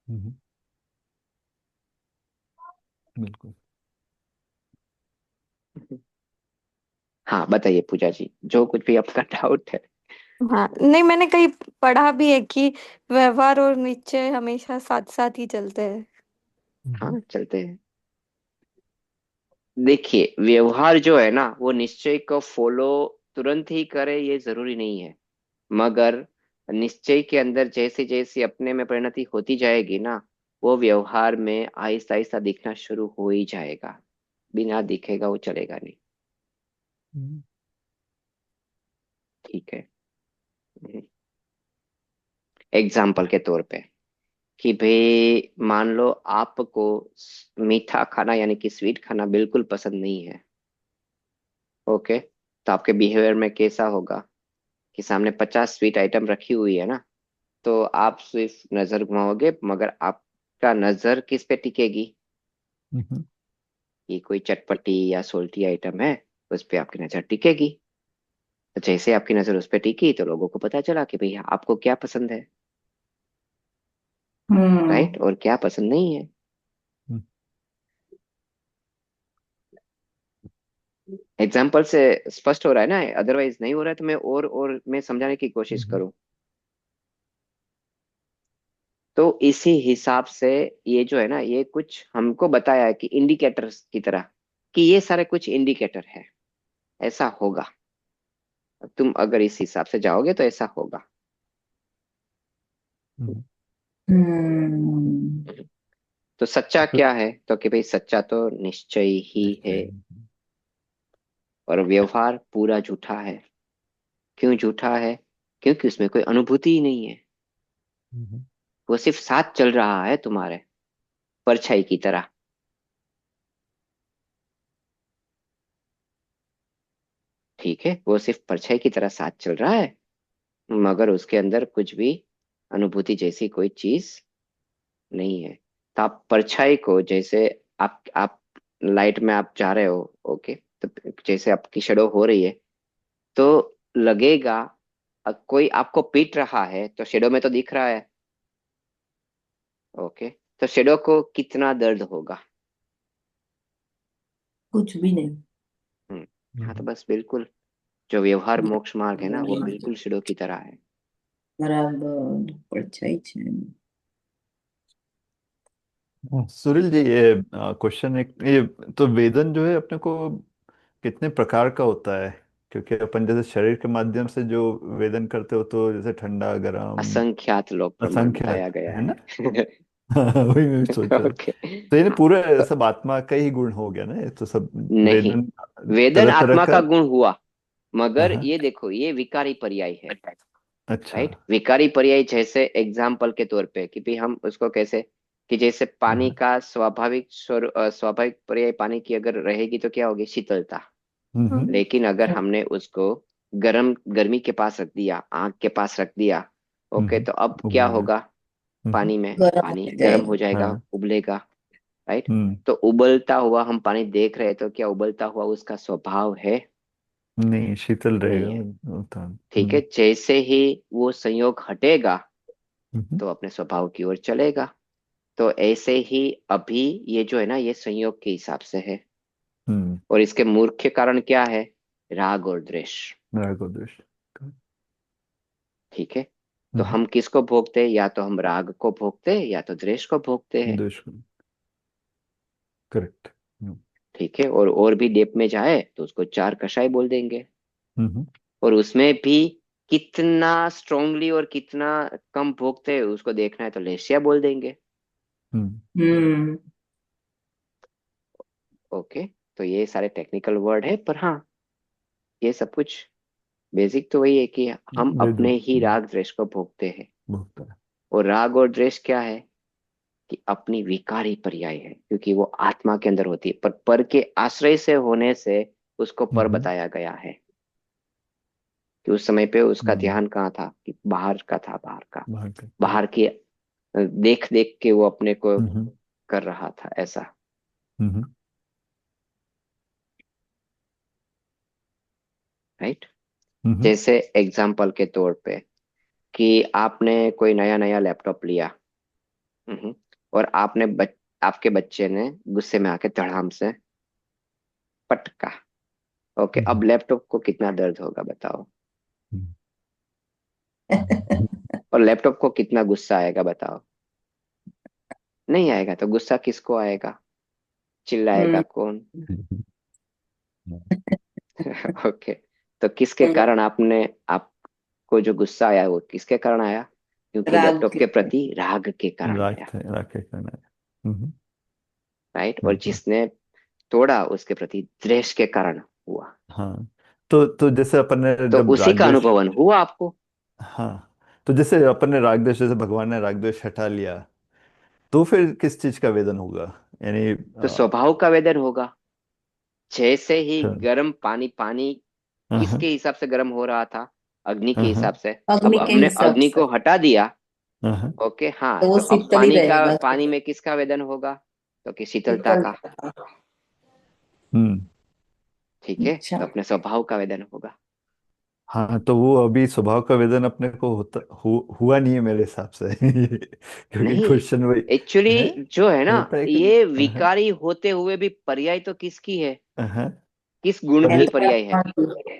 हम्म। बिल्कुल। हाँ बताइए पूजा जी, जो कुछ भी आपका डाउट है। हाँ, नहीं, मैंने कहीं पढ़ा भी है कि व्यवहार और निश्चय हमेशा साथ साथ ही चलते हैं। हम्म। हाँ चलते हैं। देखिए व्यवहार जो है ना, वो निश्चय को फॉलो तुरंत ही करे ये जरूरी नहीं है। मगर निश्चय के अंदर जैसे जैसे अपने में परिणति होती जाएगी ना, वो व्यवहार में आहिस्ता आहिस्ता दिखना शुरू हो ही जाएगा। बिना दिखेगा वो चलेगा नहीं। हम्म। ठीक है। एग्जाम्पल के तौर पे कि भाई मान लो आपको मीठा खाना यानी कि स्वीट खाना बिल्कुल पसंद नहीं है। ओके। तो आपके बिहेवियर में कैसा होगा कि सामने 50 स्वीट आइटम रखी हुई है ना, तो आप सिर्फ नजर घुमाओगे, मगर आपका नजर किस पे टिकेगी? हम्म। कि कोई चटपटी या सोल्टी आइटम है, उस पे आपकी नजर टिकेगी। तो जैसे आपकी नजर उस पे टिकी तो लोगों को पता चला कि भैया आपको क्या पसंद है। राइट, हम्म। और क्या पसंद नहीं है। हम्म। एग्जाम्पल से स्पष्ट हो रहा है ना? अदरवाइज नहीं हो रहा है तो मैं और मैं समझाने की कोशिश हम्म। करूं। तो इसी हिसाब से ये जो है ना, ये कुछ हमको बताया है कि इंडिकेटर्स की तरह, कि ये सारे कुछ इंडिकेटर है, ऐसा होगा। तुम अगर इस हिसाब से जाओगे तो ऐसा होगा। हम्म। हम्म। तो सच्चा क्या है? तो कि भाई सच्चा तो निश्चय ही है। निश्चय। और व्यवहार पूरा झूठा है। क्यों झूठा है? क्योंकि उसमें कोई अनुभूति ही नहीं है। हम्म। वो सिर्फ साथ चल रहा है तुम्हारे, परछाई की तरह। ठीक है, वो सिर्फ परछाई की तरह साथ चल रहा है, मगर उसके अंदर कुछ भी अनुभूति जैसी कोई चीज नहीं है। तो आप परछाई को जैसे, आप लाइट में आप जा रहे हो। ओके। तो जैसे आपकी शेडो हो रही है तो लगेगा, कोई आपको पीट रहा है तो शेडो में तो दिख रहा है। ओके। तो शेडो को कितना दर्द होगा? कुछ भी नहीं। हम्म। हाँ तो हम्म। बस बिल्कुल, जो व्यवहार मोक्ष मार्ग है ना, वो बराबर। बिल्कुल शेडो की तरह है। परछाई છે। हाँ, सुनील जी, ये क्वेश्चन एक ये, तो वेदन जो है अपने को कितने प्रकार का होता है? क्योंकि अपन जैसे शरीर के माध्यम से जो वेदन करते हो, तो जैसे ठंडा गर्म असंख्यात लोग प्रमाण असंख्य बताया गया है ना। है। वही मैं भी सोच रहा था। ओके। तो ये हाँ पूरे तो सब आत्मा का ही गुण हो गया ना, ये तो सब नहीं, वेदन वेदन तरह तरह आत्मा का। का गुण हुआ, मगर हाँ। ये देखो ये विकारी पर्याय है। अच्छा। राइट, विकारी पर्याय जैसे एग्जाम्पल के तौर पे कि भाई हम उसको कैसे, कि जैसे पानी हाँ। का स्वाभाविक स्वाभाविक पर्याय पानी की अगर रहेगी तो क्या होगी? शीतलता। हम्म। हम्म। लेकिन अगर हमने उसको गर्मी के पास रख दिया, आग के पास रख दिया, ओके, हम्म। तो अब क्या उबलना। होगा? हम्म। पानी में गरम पानी हो गर्म हो जाएगा। जाएगा, हाँ। उबलेगा। राइट। हम्म। तो उबलता हुआ हम पानी देख रहे हैं, तो क्या उबलता हुआ उसका स्वभाव है? नहीं, शीतल रहेगा नहीं है। वो तो। ठीक है, जैसे ही वो संयोग हटेगा हम्म। तो अपने स्वभाव की ओर चलेगा। तो ऐसे ही अभी ये जो है ना, ये संयोग के हिसाब से है। हम्म। और इसके मुख्य कारण क्या है? राग और द्वेष। राग और द्वेष। ठीक है। तो हम्म। हम किसको भोगते हैं? या तो हम राग को भोगते हैं या तो द्वेष को भोगते हैं। द्वेष। करेक्ट। ठीक है, और भी डेप में जाए तो उसको चार कषाय बोल देंगे। हम्म और उसमें भी कितना स्ट्रांगली और कितना कम भोगते हैं उसको देखना है तो लेसिया बोल देंगे। हम्म हम्म। ओके, तो ये सारे टेक्निकल वर्ड है, पर हाँ, ये सब कुछ बेसिक तो वही है कि हम वेद अपने ही राग द्वेष को भोगते हैं। भोगता है। और राग और द्वेष क्या है कि अपनी विकारी पर्याय है, क्योंकि वो आत्मा के अंदर होती है, पर पर के आश्रय से होने से उसको पर हम्म बताया गया है। कि उस समय पे उसका हम्म ध्यान कहाँ था, कि बाहर का था, बाहर का, बाहर का बाहर की देख देख के वो अपने को हम्म कर रहा था ऐसा। हम्म राइट। हम्म जैसे एग्जाम्पल के तौर पे कि आपने कोई नया नया लैपटॉप लिया। हम्म, और आपके बच्चे ने गुस्से में आके धड़ाम से पटका। ओके, अब हम्म लैपटॉप को कितना दर्द होगा बताओ। हम्म और लैपटॉप को कितना गुस्सा आएगा बताओ। नहीं आएगा, तो गुस्सा किसको आएगा, चिल्लाएगा हम्म। कौन। ओके, तो किसके कारण आपको जो गुस्सा आया वो किसके कारण आया, क्योंकि राग लैपटॉप के। के प्रति राग के कारण राग आया। थे राग के करना है। हम्म राइट, और बिल्कुल। जिसने तोड़ा उसके प्रति द्वेष के कारण हुआ। हाँ, तो जैसे अपन ने तो जब उसी राग का द्वेष, अनुभवन हुआ आपको। हाँ, तो जैसे अपन ने राग द्वेष, जैसे भगवान ने राग द्वेष हटा लिया, तो फिर किस चीज का वेदन होगा? यानी तो स्वभाव का वेदन होगा। जैसे ही अच्छा। गर्म पानी पानी हाँ किसके हिसाब से गर्म हो रहा था, अग्नि के हाँ हिसाब से। अब अग्नि के हमने हिसाब अग्नि से। को हटा दिया। हाँ ओके, हाँ, तो वो तो अब शीतल ही रहेगा। पानी में किसका वेदन होगा, तो कि शीतलता शीतल। का। हम्म ठीक है, अच्छा। तो अपने स्वभाव का वेदन होगा। हाँ, तो वो अभी स्वभाव का वेदन अपने को हुआ नहीं है मेरे हिसाब से। क्योंकि नहीं, क्वेश्चन वही है। एक्चुअली जो है ना, होता है कि ये नहीं? हाँ विकारी होते हुए भी पर्याय तो किसकी है, हाँ किस गुण की पर्याय है।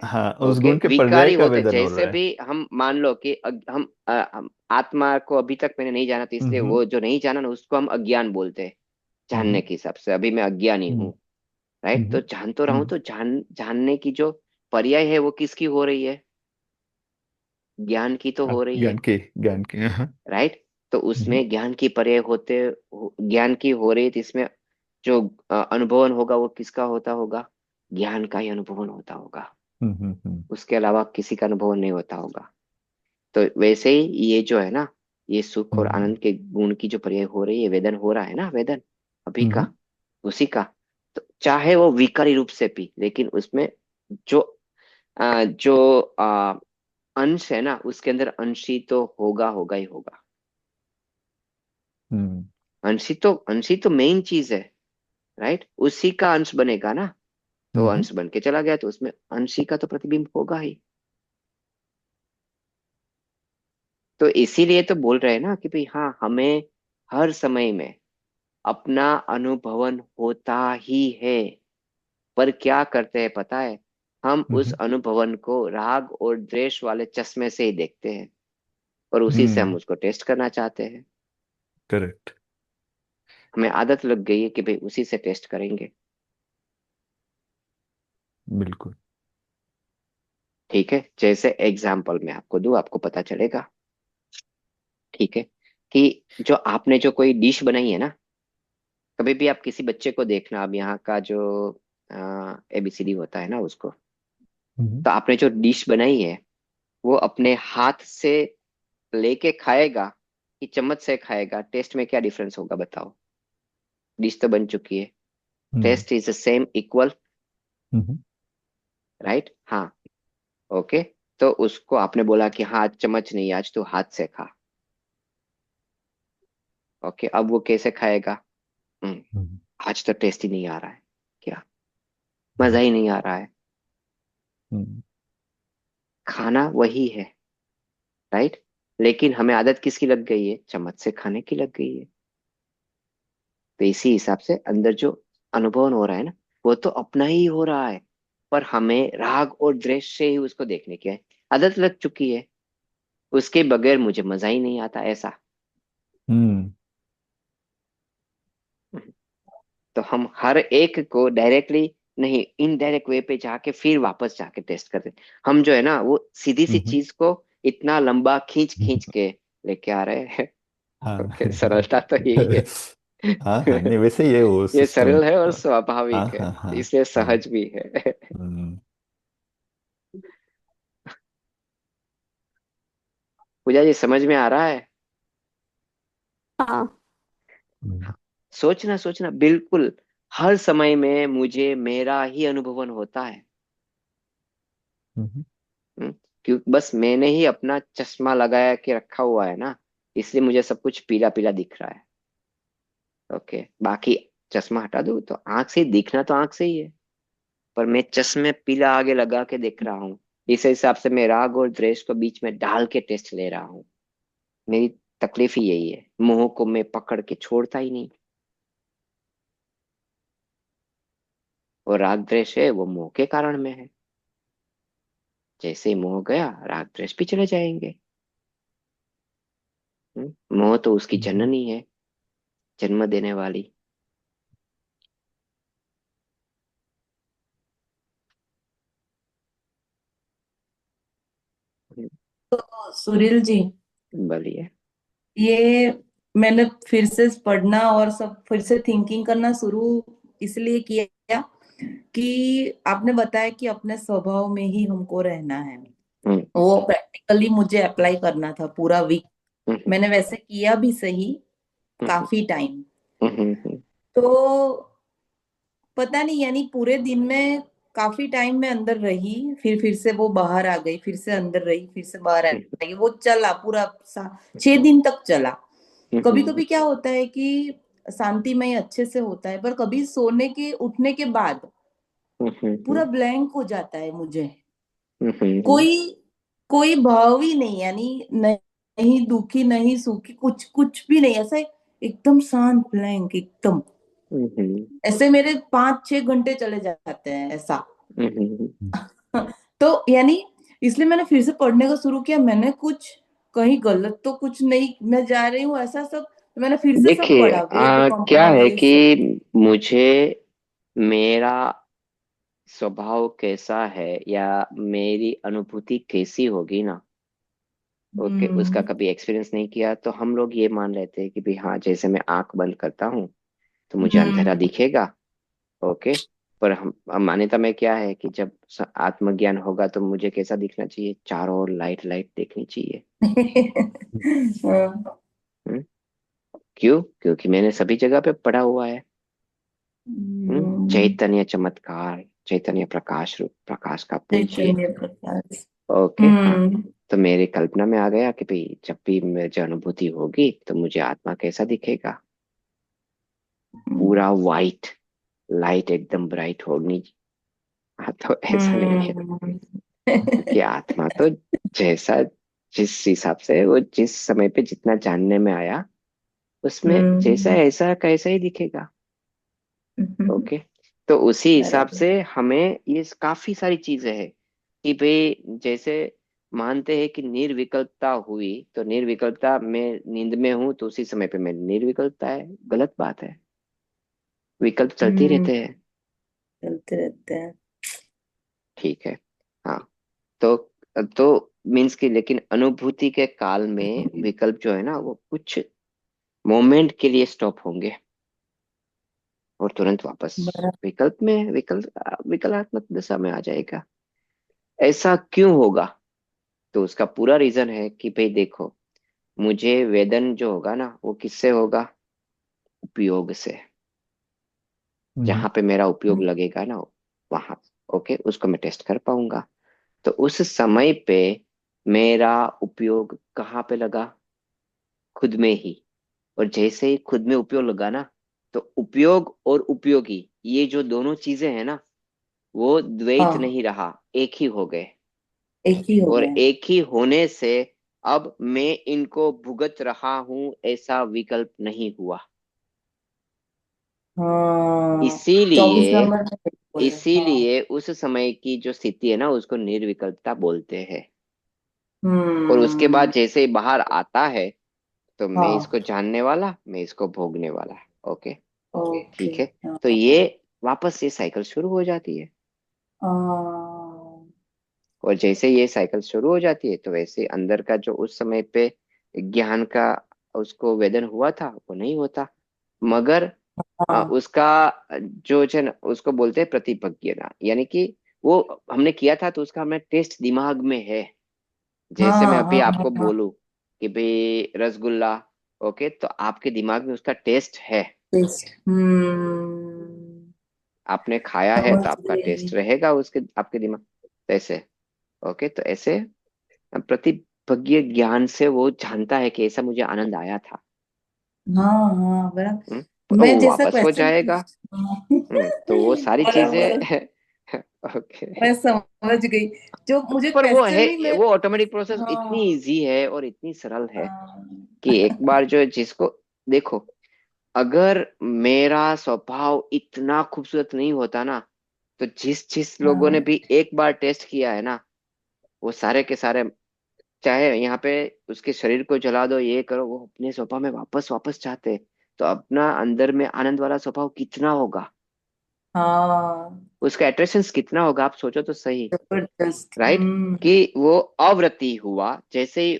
हाँ, उस ओके, गुण के पर्याय विकारी का होते वेदन हो जैसे रहा है। भी हम मान लो कि हम आत्मा को अभी तक मैंने नहीं जाना, तो इसलिए हम्म वो जो नहीं जाना ना उसको हम अज्ञान बोलते हैं। जानने हम्म के हिसाब से अभी मैं अज्ञानी हम्म हूँ। राइट, तो हम्म जान तो रहा हूँ, हम्म, तो जानने की जो पर्याय है वो किसकी हो रही है, ज्ञान की तो हो रही है। ज्ञान के हाँ। राइट, तो हम्म उसमें ज्ञान की पर्याय ज्ञान की हो रही है, तो इसमें जो अनुभवन होगा वो किसका होता होगा, ज्ञान का ही अनुभवन होता होगा। हम्म उसके अलावा किसी का अनुभवन नहीं होता होगा। तो वैसे ही ये जो है ना, ये सुख और हम्म आनंद के गुण की जो पर्याय हो रही है, वेदन हो रहा है ना, वेदन अभी हम्म का, उसी का। तो चाहे वो विकारी रूप से भी, लेकिन उसमें जो जो अंश है ना, उसके अंदर अंशी तो होगा, होगा ही होगा। हम्म अंशी तो मेन चीज है। राइट, उसी का अंश बनेगा ना। तो हम्म अंश बन के चला गया तो उसमें अंशी का तो प्रतिबिंब होगा ही। तो इसीलिए तो बोल रहे हैं ना कि भाई हाँ, हमें हर समय में अपना अनुभवन होता ही है। पर क्या करते हैं पता है, हम उस हम्म अनुभवन को राग और द्वेष वाले चश्मे से ही देखते हैं, और उसी से हम हम्म उसको टेस्ट करना चाहते हैं। करेक्ट। हमें आदत लग गई है कि भाई उसी से टेस्ट करेंगे। बिल्कुल। ठीक है, जैसे एग्जाम्पल मैं आपको दूं, आपको पता चलेगा। ठीक है, कि जो आपने जो कोई डिश बनाई है ना, कभी भी आप किसी बच्चे को देखना, अब यहाँ का जो ABCD होता है ना उसको, हम्म तो आपने जो डिश बनाई है वो अपने हाथ से लेके खाएगा कि चम्मच से खाएगा, टेस्ट में क्या डिफरेंस होगा बताओ। डिश तो बन चुकी है, hmm taste is the same, equal. Hmm right, हाँ। ओके, तो उसको आपने बोला कि हाँ चम्मच नहीं, आज तू हाथ से खा। ओके, अब वो कैसे खाएगा। हम्म, हम्म आज तो टेस्ट ही नहीं आ रहा है, क्या, मजा ही नहीं आ रहा है। हम्म खाना वही है। राइट, लेकिन हमें आदत किसकी लग गई है, चम्मच से खाने की लग गई है। तो इसी हिसाब से अंदर जो अनुभव हो रहा है ना, वो तो अपना ही हो रहा है, पर हमें राग और द्वेष से ही उसको देखने की है, आदत लग चुकी है। उसके बगैर मुझे मजा ही नहीं आता ऐसा। हम्म तो हम हर एक को डायरेक्टली नहीं, इनडायरेक्ट वे पे जाके फिर वापस जाके टेस्ट करते हैं। हम जो है ना वो सीधी सी हम्म, चीज को इतना लंबा खींच हम्म, खींच के लेके आ रहे हैं। हाँ ओके, सरलता तो यही है। हाँ हाँ, नहीं वैसे ये वो ये सिस्टम। सरल है और हाँ स्वाभाविक है, हाँ हाँ इसलिए हाँ। सहज भी है। हम्म, पूजा जी, समझ में आ रहा है? हाँ। हम्म, सोचना सोचना, बिल्कुल हर समय में मुझे मेरा ही अनुभवन होता है। हम्म, हम्म, क्योंकि बस मैंने ही अपना चश्मा लगाया के रखा हुआ है ना, इसलिए मुझे सब कुछ पीला पीला दिख रहा है। ओके, बाकी चश्मा हटा दूं तो आंख से दिखना तो आंख से ही है, पर मैं चश्मे पीला आगे लगा के देख रहा हूँ। इस हिसाब से मैं राग और द्वेष को बीच में डाल के टेस्ट ले रहा हूँ। मेरी तकलीफ ही यही है, मोह को मैं पकड़ के छोड़ता ही नहीं। और राग द्वेष है वो मोह के कारण में है। जैसे ही मोह गया, राग द्वेष भी चले जाएंगे। मोह तो उसकी हम्म। जननी है, जन्म देने वाली। हम्म, तो सुनील जी, बोलिए। ये मैंने फिर से पढ़ना और सब फिर से थिंकिंग करना शुरू इसलिए किया कि आपने बताया कि अपने स्वभाव में ही हमको रहना है। हम्म वो प्रैक्टिकली मुझे अप्लाई करना था पूरा वीक। हम्म मैंने वैसे किया भी सही हम्म काफी टाइम। हम्म तो पता नहीं, यानी पूरे दिन में काफी टाइम में अंदर रही, फिर से वो बाहर आ गई, फिर से अंदर रही, फिर से बाहर आ गई। वो चला पूरा 6 दिन तक चला। कभी हम्म कभी क्या होता है कि शांतिमय अच्छे से होता है, पर कभी सोने के उठने के बाद पूरा ब्लैंक हो जाता है मुझे। हम्म कोई कोई भाव ही नहीं, यानी नहीं दुखी नहीं सुखी, कुछ कुछ भी नहीं, ऐसा एकदम शांत ब्लैंक एकदम। हम्म ऐसे मेरे 5-6 घंटे चले जाते हैं ऐसा। हम्म तो यानी इसलिए मैंने फिर से पढ़ने का शुरू किया। मैंने कुछ कहीं गलत तो कुछ नहीं मैं जा रही हूँ ऐसा सब, तो मैंने फिर से सब देखिए, पढ़ा, वेद क्या कंपना है ये सब। कि मुझे मेरा स्वभाव कैसा है या मेरी अनुभूति कैसी होगी ना, ओके, उसका हम्म कभी एक्सपीरियंस नहीं किया, तो हम लोग ये मान लेते हैं कि भाई हाँ, जैसे मैं आंख बंद करता हूँ तो मुझे अंधेरा हम्म दिखेगा। ओके, पर हम मान्यता में क्या है कि जब आत्मज्ञान होगा तो मुझे कैसा दिखना चाहिए? चारों ओर लाइट लाइट देखनी चाहिए। हाँ, हम्म, क्यों? क्योंकि मैंने सभी जगह पे पढ़ा हुआ है। हम्म, चैतन्य चमत्कार, चैतन्य प्रकाश रूप, प्रकाश का पुंज है। चैतन्य प्रकाश। ओके, हाँ। हम्म तो मेरी कल्पना में आ गया कि भाई जब भी मुझे अनुभूति होगी तो मुझे आत्मा कैसा दिखेगा? पूरा वाइट, लाइट एकदम ब्राइट होगी। हाँ, तो ऐसा नहीं है, हम्म क्योंकि आत्मा तो जैसा, जिस हिसाब से वो जिस समय पे जितना जानने में आया, उसमें जैसा हम्म, ऐसा कैसा ही दिखेगा। ओके, तो उसी हिसाब बराबर। से हमें ये काफी सारी चीजें हैं कि भाई जैसे मानते हैं कि निर्विकल्पता हुई, तो निर्विकल्पता में नींद में हूं तो उसी समय पे मैं निर्विकल्पता है, गलत बात है। विकल्प चलते हम्म, रहते हैं। चलते रहते हैं। ठीक है, हाँ। तो मीन्स की, लेकिन अनुभूति के काल में विकल्प जो है ना वो कुछ मोमेंट के लिए स्टॉप होंगे और तुरंत वापस बराबर। विकल्पात्मक दशा में आ जाएगा। ऐसा क्यों होगा? तो उसका पूरा रीजन है कि भाई देखो, मुझे वेदन जो होगा ना वो किससे होगा? उपयोग से। हम्म, जहां पे मेरा उपयोग लगेगा ना, वहां, ओके, उसको मैं टेस्ट कर पाऊंगा। तो उस समय पे मेरा उपयोग कहाँ पे लगा? खुद में ही। और जैसे ही खुद में उपयोग लगा ना, तो उपयोग और उपयोगी, ये जो दोनों चीजें हैं ना, वो द्वैत हाँ, नहीं रहा, एक ही हो गए। एक ही हो और गया। एक ही होने से अब मैं इनको भुगत रहा हूं, ऐसा विकल्प नहीं हुआ। हाँ, इसीलिए 24 नंबर में बोले। हाँ। इसीलिए उस समय की जो स्थिति है ना उसको निर्विकल्पता बोलते हैं। और उसके हम्म। बाद जैसे ही बाहर आता है, तो मैं हाँ। इसको जानने वाला, मैं इसको भोगने वाला। Okay, okay. ठीक है। हाँ तो ये वापस ये साइकिल शुरू हो जाती है। हाँ और जैसे ये साइकिल शुरू हो जाती है तो वैसे अंदर का जो उस समय पे ज्ञान का उसको वेदन हुआ था वो नहीं होता। मगर हाँ उसका जो है ना उसको बोलते हैं प्रतिपज्ञता, यानी कि वो हमने किया था तो उसका हमें टेस्ट दिमाग में है। जैसे मैं हाँ अभी हाँ आपको हाँ। बोलूं कि भाई रसगुल्ला, ओके, तो आपके दिमाग में उसका टेस्ट है। टेस्ट। हम्म। आपने खाया है समझ तो आपका गई। टेस्ट रहेगा उसके आपके दिमाग। तो ऐसे, ओके, तो ऐसे प्रतिपज्ञ ज्ञान से वो जानता है कि ऐसा मुझे आनंद आया था। हाँ हाँ बराबर। तो मैं वो जैसा वापस हो क्वेश्चन जाएगा। पूछ। हाँ। तो वो सारी बराबर। चीजें ओके। मैं समझ गई। जो मुझे पर वो है, क्वेश्चन ही मैं। वो ऑटोमेटिक प्रोसेस इतनी हाँ इजी है और इतनी सरल है हाँ कि एक बार जो है जिसको देखो, अगर मेरा स्वभाव इतना खूबसूरत नहीं होता ना, तो जिस जिस लोगों ने हाँ भी एक बार टेस्ट किया है ना, वो सारे के सारे, चाहे यहाँ पे उसके शरीर को जला दो, ये करो, वो अपने स्वभाव में वापस वापस चाहते हैं। तो अपना अंदर में आनंद वाला स्वभाव कितना होगा, हाँ। उसका अट्रैक्शन कितना होगा, आप सोचो तो सही। जबरदस्त। राइट। कि वो अवरति हुआ, जैसे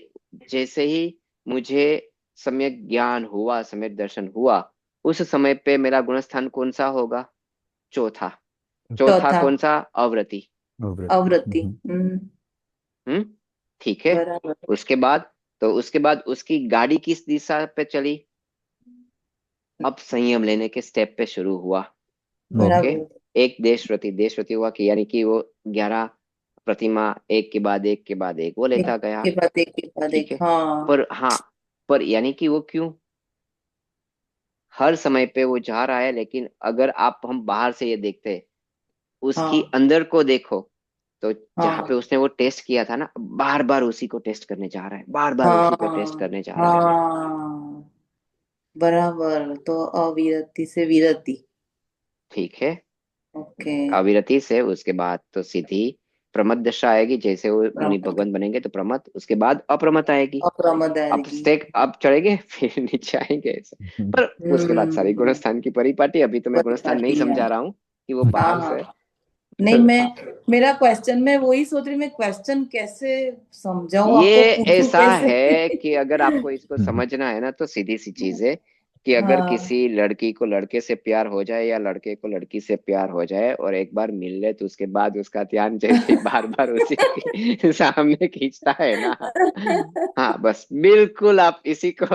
ही मुझे सम्यक ज्ञान हुआ, सम्यक दर्शन हुआ, उस समय पे मेरा गुणस्थान कौन सा होगा? चौथा। चौथा चौथा। कौन सा? अवरति। अवृत्ति। अवृत्ति। हम्म। हम्म। ठीक है। बराबर। उसके बाद, तो उसके बाद उसकी गाड़ी किस दिशा पे चली? अब संयम लेने के स्टेप पे शुरू हुआ। ओके। बराबर। एक देशव्रति हुआ कि यानी कि वो 11 प्रतिमा एक के बाद एक के बाद एक वो एक लेता गया। के बाद एक के बाद ठीक एक। है। हाँ पर हाँ, पर यानी कि वो क्यों हर समय पे वो जा रहा है, लेकिन अगर आप हम बाहर से ये देखते हैं, उसकी हाँ अंदर को देखो, तो जहाँ पे हाँ उसने वो टेस्ट किया था ना, बार बार उसी को टेस्ट करने जा रहा है, बार बार उसी को टेस्ट हाँ करने जा रहा है। हाँ बराबर। तो अविरति से विरति। ठीक है। ओके। अविरति से उसके बाद तो सीधी प्रमद दशा आएगी, जैसे वो मुनि भगवान बनेंगे तो प्रमद, उसके बाद अप्रमत आएगी। अप्रमद अब आएगी। स्टेक अब चढ़ेंगे फिर नीचे आएंगे ऐसे। पर उसके बाद सारी हम्म। गुणस्थान की परिपाटी, अभी तो मैं गुणस्थान नहीं परिपाटी है। समझा रहा हूँ कि वो हाँ बाहर से। हाँ। नहीं मैं हाँ, मेरा क्वेश्चन मैं वही सोच रही, मैं क्वेश्चन कैसे समझाऊं ये आपको, पूछूं ऐसा कैसे। है कि अगर आपको इसको समझना है ना, तो सीधी सी चीज है कि अगर हाँ किसी लड़की को लड़के से प्यार हो जाए या लड़के को लड़की से प्यार हो जाए और एक बार मिल ले, तो उसके बाद उसका ध्यान जैसे ही बार बार उसी के सामने खींचता है ना। हाँ, बस बिल्कुल आप इसी को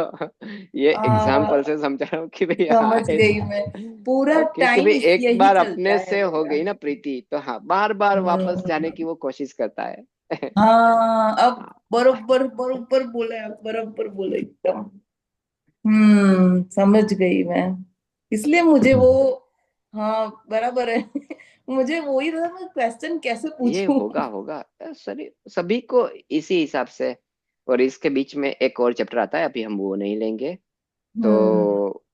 ये एग्जाम्पल हाँ, से समझा रहा हूँ कि भाई हाँ समझ गई ऐसा। मैं। पूरा ओके, कि टाइम भाई इस एक यही बार चलता अपने है से हो मेरा। गई ना प्रीति, तो हाँ बार बार वापस जाने हम्म। की वो कोशिश करता है। हाँ अब बरोबर बरोबर बोले आप, बरोबर बोले एकदम। समझ गई मैं। इसलिए मुझे वो। हाँ बराबर है। मुझे वही था, मैं क्वेश्चन कैसे ये पूछूं। होगा होगा सभी सभी को इसी हिसाब से। और इसके बीच में एक और चैप्टर आता है, अभी हम वो नहीं लेंगे। हम्म तो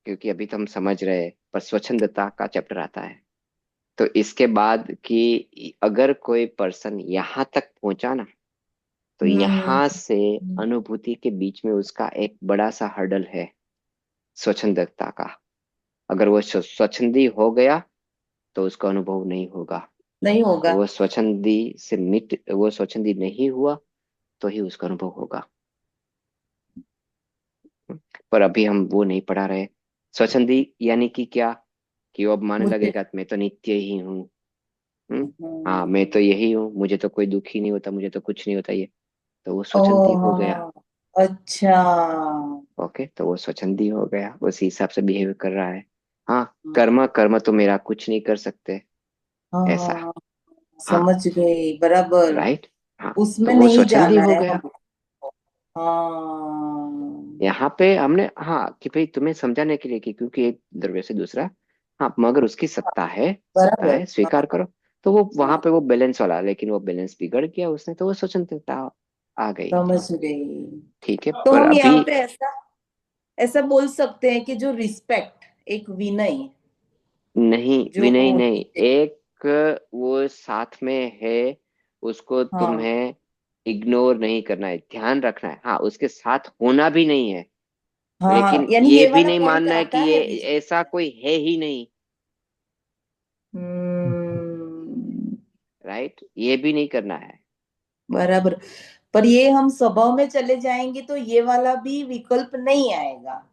क्योंकि अभी तो हम समझ रहे हैं, पर स्वच्छंदता का चैप्टर आता है। तो इसके बाद कि अगर कोई पर्सन यहाँ तक पहुंचा ना, तो हम्म यहाँ से अनुभूति के बीच में उसका एक बड़ा सा हर्डल है, स्वच्छंदता का। अगर वो स्वच्छंदी हो गया तो उसका अनुभव नहीं होगा। नहीं होगा। वो स्वच्छंदी नहीं हुआ तो ही उसका अनुभव होगा। पर अभी हम वो नहीं पढ़ा रहे। स्वच्छंदी यानी कि क्या? कि वो अब मानने मुझे। लगेगा कि मैं तो नित्य ही हूँ। हाँ, मैं हम्म। तो यही हूँ, मुझे तो कोई दुख ही नहीं होता, मुझे तो कुछ नहीं होता, ये तो वो ओ स्वच्छंदी हो गया। हाँ। अच्छा। ओके, तो वो स्वच्छंदी हो गया, उसी हिसाब से बिहेव कर रहा है। हाँ, कर्म कर्म तो मेरा कुछ नहीं कर सकते, ऐसा। हाँ हाँ। समझ गई बराबर। राइट। हाँ, तो उसमें वो नहीं स्वच्छंदी जाना हो है गया। हम। हाँ यहाँ पे हमने हाँ कि भाई तुम्हें समझाने के लिए कि क्योंकि एक द्रव्य से दूसरा, हाँ, मगर उसकी सत्ता बराबर। है, स्वीकार हाँ करो। तो वो वहां हाँ पे वो बैलेंस वाला, लेकिन वो बैलेंस बिगड़ गया उसने, तो वो स्वतंत्रता आ गई। समझ गई। ठीक है। तो पर हम अभी यहाँ पे ऐसा ऐसा बोल सकते हैं कि जो रिस्पेक्ट, एक विनय नहीं, जो विनय होनी नहीं, चाहिए। एक वो साथ में है, उसको हाँ तुम्हें इग्नोर नहीं करना है, ध्यान रखना है। हाँ, उसके साथ होना भी नहीं है, हाँ, लेकिन यानी ये ये भी वाला नहीं पॉइंट मानना है कि आता ये है बीच में। ऐसा कोई है ही नहीं। हम्म। राइट, ये भी नहीं करना है। बराबर। पर ये हम स्वभाव में चले जाएंगे तो ये वाला भी विकल्प नहीं आएगा।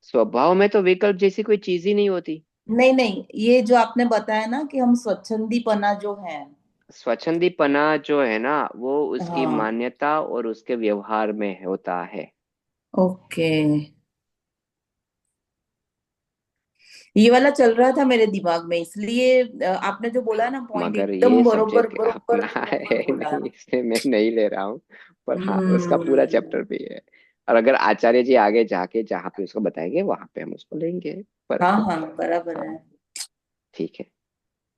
स्वभाव में तो विकल्प जैसी कोई चीज ही नहीं होती। नहीं नहीं, ये जो आपने बताया ना कि हम स्वच्छंदीपना जो है। स्वच्छंदीपना जो है ना, वो उसकी हाँ। मान्यता और उसके व्यवहार में होता है। ओके। ये वाला चल रहा था मेरे दिमाग में, इसलिए आपने जो बोला ना पॉइंट मगर एकदम ये बरोबर सब्जेक्ट बरोबर अपना बरोबर है बोला। नहीं, इसलिए मैं नहीं ले रहा हूँ। पर हाँ, उसका पूरा हम्म। चैप्टर भी है। और अगर आचार्य जी आगे जाके जहाँ पे उसको बताएंगे वहां पे हम उसको लेंगे। पर हाँ हाँ, बराबर हाँ, है। ठीक है।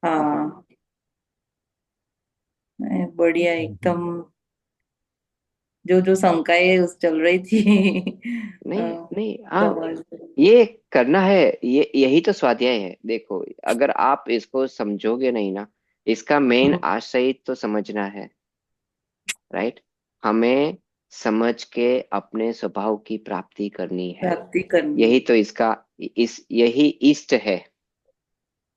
हाँ। बढ़िया एकदम। जो जो शंकाएं उस चल रही थी नहीं अ, नहीं, हाँ, समझ। ये करना है। ये यही तो स्वाध्याय है, देखो। अगर आप इसको समझोगे नहीं ना, इसका मेन आशय ही तो समझना है। राइट, हमें समझ के अपने स्वभाव की प्राप्ति करनी है। प्राप्ति करनी यही है। तो इसका, इस यही इष्ट है।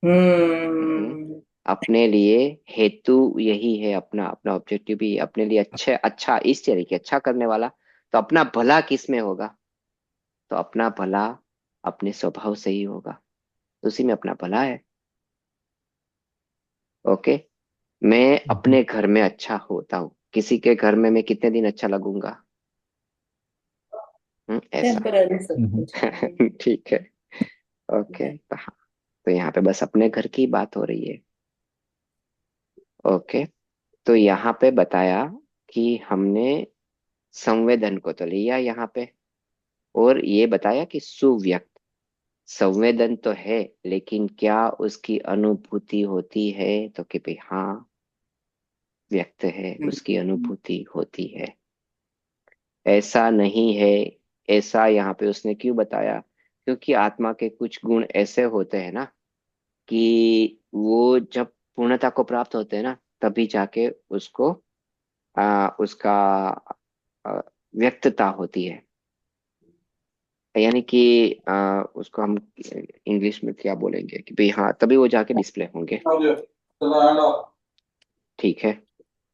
हम्म, हम्म। अपने लिए हेतु यही है, अपना अपना ऑब्जेक्टिव भी अपने लिए अच्छे, अच्छा इष्ट यानी कि अच्छा करने वाला। तो अपना भला किस में होगा? तो अपना भला अपने स्वभाव से ही होगा, तो उसी में अपना भला है। ओके, मैं अपने घर में अच्छा होता हूँ, किसी के घर में मैं कितने दिन अच्छा लगूंगा? ऐसा। टेम्पररी सब कुछ है। ठीक है। ओके, तो हाँ, तो यहाँ पे बस अपने घर की बात हो रही है। ओके, तो यहाँ पे बताया कि हमने संवेदन को तो लिया यहाँ पे, और ये बताया कि सुव्यक्त संवेदन तो है, लेकिन क्या उसकी अनुभूति होती है? तो कि भाई हाँ, व्यक्त है, उसकी अनुभूति होती है। ऐसा नहीं है। ऐसा यहाँ पे उसने क्यों बताया? क्योंकि आत्मा के कुछ गुण ऐसे होते हैं ना, कि वो जब पूर्णता को प्राप्त होते हैं ना, तभी जाके उसको उसका आ, व्यक्तता होती है। यानी कि उसको हम इंग्लिश में क्या बोलेंगे कि भाई हाँ, तभी वो जाके डिस्प्ले होंगे। ठीक है,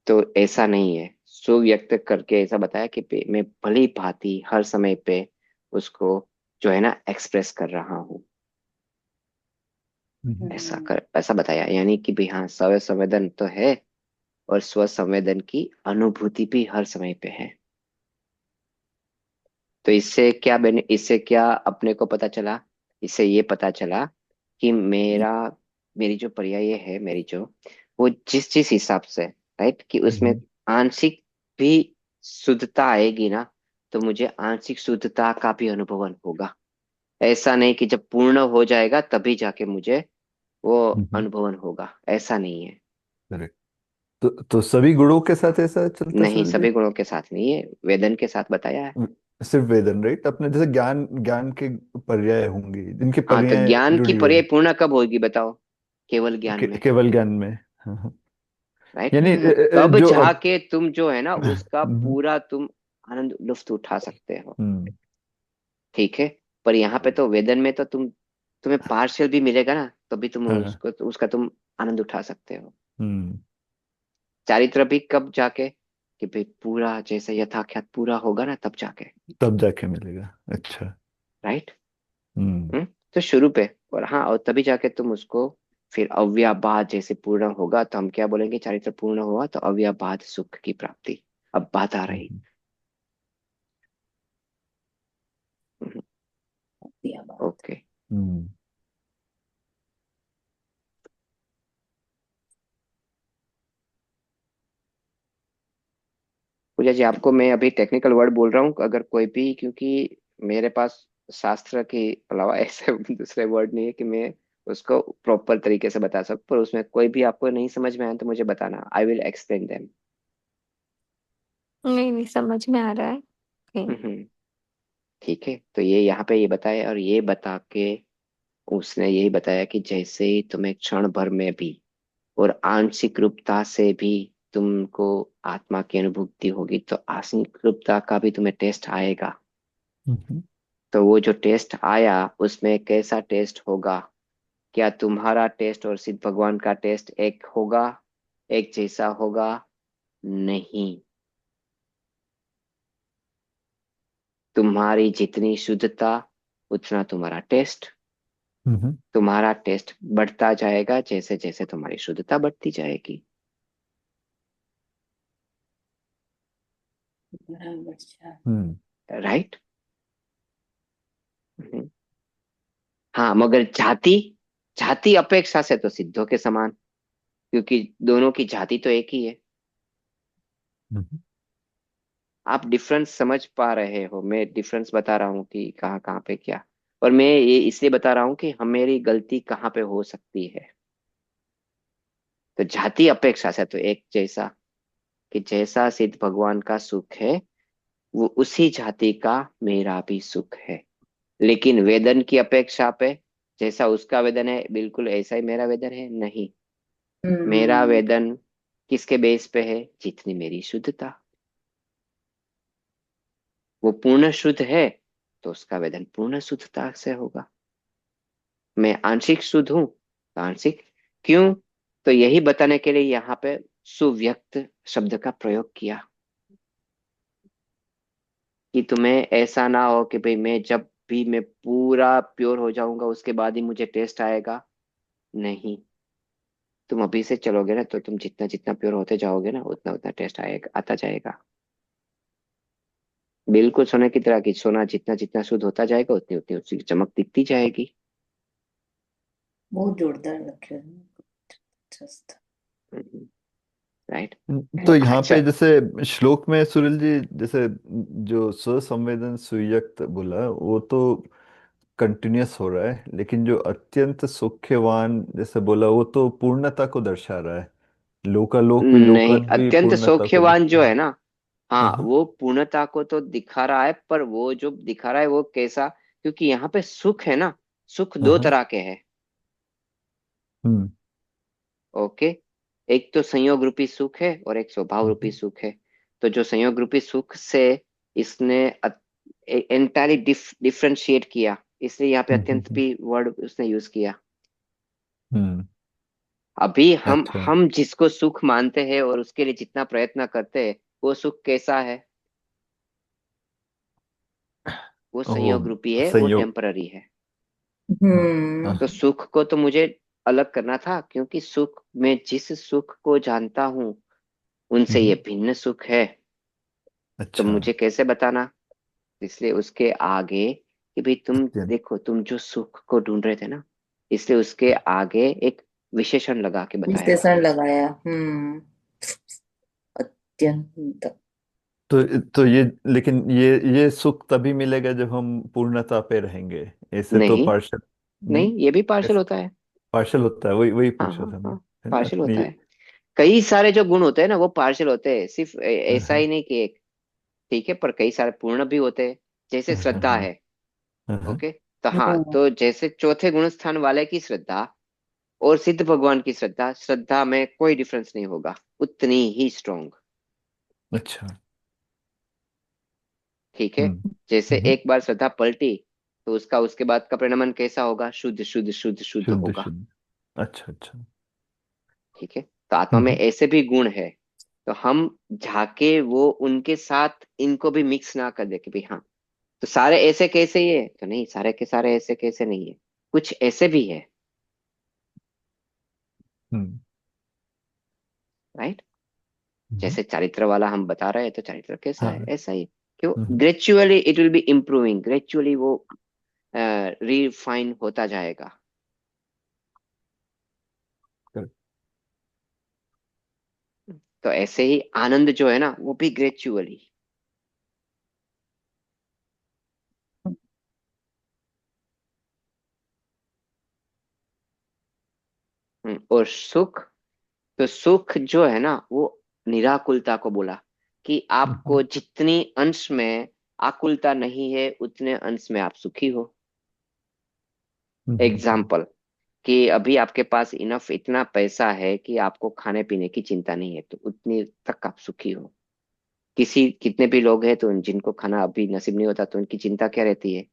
तो ऐसा नहीं है। सुव्यक्त करके ऐसा बताया कि मैं भली भांति हर समय पे उसको जो है ना एक्सप्रेस कर रहा हूँ। ऐसा बताया, यानी कि भाई हाँ, स्व संवेदन तो है, और स्व संवेदन की अनुभूति भी हर समय पे है। तो इससे क्या अपने को पता चला? इससे ये पता चला कि मेरी जो पर्याय है, मेरी जो, वो जिस जिस हिसाब से, राइट, कि उसमें आंशिक भी शुद्धता आएगी ना, तो मुझे आंशिक शुद्धता का भी अनुभवन होगा। ऐसा नहीं कि जब पूर्ण हो जाएगा तभी जाके मुझे वो अनुभवन होगा, ऐसा नहीं है। करेक्ट। तो सभी गुणों के साथ ऐसा चलता है नहीं, सूर्य सभी गुणों के साथ नहीं है, वेदन के साथ बताया है। जी? सिर्फ वेदन, राइट? अपने जैसे ज्ञान, ज्ञान के पर्याय होंगे जिनके हाँ, तो पर्याय ज्ञान की जुड़ी हुई पर्याय है। पूर्ण कब होगी बताओ? केवल ज्ञान में। केवल ज्ञान में। हाँ, हाँ। राइट, यानी तब जो अब जाके तुम जो है ना उसका हम्म पूरा तुम आनंद लुत्फ उठा सकते हो। हम्म ठीक है, पर यहाँ पे तो वेदन में तो तुम्हें पार्शियल भी मिलेगा ना, तभी तुम हाँ, उसको उसका तुम आनंद उठा सकते हो। हम्म चारित्र भी कब जाके, कि भाई पूरा जैसे यथाख्यात पूरा होगा ना, तब जाके। तब जाके मिलेगा। अच्छा। राइट। हम्म तो शुरू पे, और हाँ, और तभी जाके तुम उसको फिर अव्याबाद जैसे पूर्ण होगा, तो हम क्या बोलेंगे? चारित्र पूर्ण हुआ तो अव्याबाद सुख की प्राप्ति। अब बात आ रही। हम्म दिया बात। ओके, हम्म। पूजा जी, आपको मैं अभी टेक्निकल वर्ड बोल रहा हूँ, अगर कोई भी, क्योंकि मेरे पास शास्त्र के अलावा ऐसे दूसरे वर्ड नहीं है कि मैं उसको प्रॉपर तरीके से बता सकूं। पर उसमें कोई भी आपको नहीं समझ में आए तो मुझे बताना, आई विल एक्सप्लेन देम। नहीं नहीं, समझ में आ रहा है। Okay. हम्म, ठीक है। तो ये यहाँ पे ये बताया, और ये बता के उसने यही बताया कि जैसे ही तुम्हें क्षण भर में भी और आंशिक रूपता से भी तुमको आत्मा की अनुभूति होगी, तो आंशिक रूपता का भी तुम्हें टेस्ट आएगा। हम्म तो वो जो टेस्ट आया उसमें कैसा टेस्ट होगा? क्या तुम्हारा टेस्ट और सिद्ध भगवान का टेस्ट एक होगा, एक जैसा होगा? नहीं। तुम्हारी जितनी शुद्धता उतना तुम्हारा टेस्ट। हम्म। तुम्हारा टेस्ट बढ़ता जाएगा जैसे जैसे तुम्हारी शुद्धता बढ़ती जाएगी। बराबर। अच्छा। हम्म। राइट। हाँ, मगर जाति, जाति अपेक्षा से तो सिद्धों के समान, क्योंकि दोनों की जाति तो एक ही है। हम्म। आप डिफरेंस समझ पा रहे हो? मैं डिफरेंस बता रहा हूँ कि कहाँ कहाँ पे क्या। और मैं ये इसलिए बता रहा हूँ कि हमारी गलती कहाँ पे हो सकती है। तो जाति अपेक्षा से तो एक जैसा, कि जैसा सिद्ध भगवान का सुख है वो उसी जाति का मेरा भी सुख है। लेकिन वेदन की अपेक्षा पे, जैसा उसका वेदन है बिल्कुल ऐसा ही मेरा वेदन है? नहीं। मेरा हम्म। वेदन किसके बेस पे है? जितनी मेरी शुद्धता। वो पूर्ण शुद्ध है तो उसका वेदन पूर्ण शुद्धता से होगा। मैं आंशिक शुद्ध हूं तो आंशिक। क्यों? तो यही बताने के लिए यहाँ पे सुव्यक्त शब्द का प्रयोग किया, कि तुम्हें ऐसा ना हो कि भाई मैं जब भी मैं पूरा प्योर हो जाऊंगा उसके बाद ही मुझे टेस्ट आएगा। नहीं। तुम अभी से चलोगे ना तो तुम जितना जितना प्योर होते जाओगे ना उतना उतना टेस्ट आएगा, आता जाएगा। बिल्कुल सोने की तरह, कि सोना जितना जितना शुद्ध होता जाएगा उतनी उतनी उसकी चमक दिखती जाएगी। बहुत जोरदार लग रहा है। जस्ट। राइट। तो यहाँ अच्छा। पे जैसे श्लोक में सुनील जी, जैसे जो स्वसंवेदन सुयुक्त बोला वो तो कंटिन्यूअस हो रहा है, लेकिन जो अत्यंत सौख्यवान जैसे बोला वो तो पूर्णता को दर्शा रहा है। नहीं, लोकालोक भी अत्यंत पूर्णता को सौख्यवान दिखता जो है। है ना, हाँ हाँ हाँ। वो पूर्णता को तो दिखा रहा है, पर वो जो दिखा रहा है वो कैसा? क्योंकि यहाँ पे सुख है ना, सुख हाँ दो हाँ। तरह के हैं। हम्म। ओके। एक तो संयोग रूपी सुख है और एक स्वभाव रूपी हम्म। सुख है। तो जो संयोग रूपी सुख से इसने एंटायरली डिफरेंशिएट किया, इसलिए यहाँ पे हम्म। अत्यंत भी वर्ड उसने यूज किया। हम्म। अभी हम अच्छा। हम जिसको सुख मानते हैं और उसके लिए जितना प्रयत्न करते हैं, वो सुख कैसा है? वो वो संयोग रूपी है, वो संयोग। टेम्पररी है। हाँ हम्म। तो हाँ। सुख को तो मुझे अलग करना था, क्योंकि सुख, मैं जिस सुख को जानता हूँ उनसे ये हम्म। भिन्न सुख है। तो अच्छा। मुझे कैसे बताना? इसलिए उसके आगे, कि भाई तुम अत्यंत। देखो, तुम जो सुख को ढूंढ रहे थे ना, इसलिए उसके आगे एक विशेषण लगा के बताया। विशेषण लगाया। हम्म। अत्यंत। तो ये, लेकिन ये सुख तभी मिलेगा जब हम पूर्णता पे रहेंगे। ऐसे तो नहीं, पार्षद नहीं। नहीं, ये भी पार्शल होता है। पार्शल होता है, वही वही हाँ, पूछ रहा हाँ, था मैं। हाँ, है ना पार्शल होता ये। है। कई सारे जो गुण होते हैं ना वो पार्शल होते हैं, सिर्फ हाँ ऐसा हाँ। ही नहीं कि एक। ठीक है, पर कई सारे पूर्ण भी होते हैं, जैसे हाँ श्रद्धा हाँ। है। हाँ हाँ। ओके। तो हाँ, हम्म। तो जैसे चौथे गुण स्थान वाले की श्रद्धा और सिद्ध भगवान की श्रद्धा, श्रद्धा में कोई डिफरेंस नहीं होगा, उतनी ही स्ट्रोंग। अच्छा। ठीक है। हम्म। जैसे हम्म। एक बार श्रद्धा पलटी तो उसका उसके बाद का परिणमन कैसा होगा? शुद्ध शुद्ध शुद्ध शुद्ध शुद्ध होगा। शुद्ध। अच्छा अच्छा। ठीक है। तो आत्मा में ऐसे भी गुण है, तो हम झाके वो उनके साथ इनको भी मिक्स ना कर दे कि भाई हाँ, तो सारे ऐसे कैसे ही है? तो नहीं, सारे के सारे ऐसे कैसे नहीं है, कुछ ऐसे भी है। हम्म। राइट। हम्म। जैसे चारित्र वाला हम बता रहे हैं, तो चारित्र कैसा है? हाँ। ऐसा ही। क्यों? Hmm. Gradually it will be improving, gradually वो रिफाइन होता जाएगा। correct। तो ऐसे ही आनंद जो है ना वो भी ग्रेजुअली। और सुख, तो सुख जो है ना वो निराकुलता को बोला, कि हम्म। आपको जितनी अंश में आकुलता नहीं है उतने अंश में आप सुखी हो। हम्म। एग्जाम्पल, कि अभी आपके पास इनफ इतना पैसा है कि आपको खाने पीने की चिंता नहीं है, तो उतनी तक आप सुखी हो। किसी कितने भी लोग हैं तो जिनको खाना अभी नसीब नहीं होता तो उनकी चिंता क्या रहती है?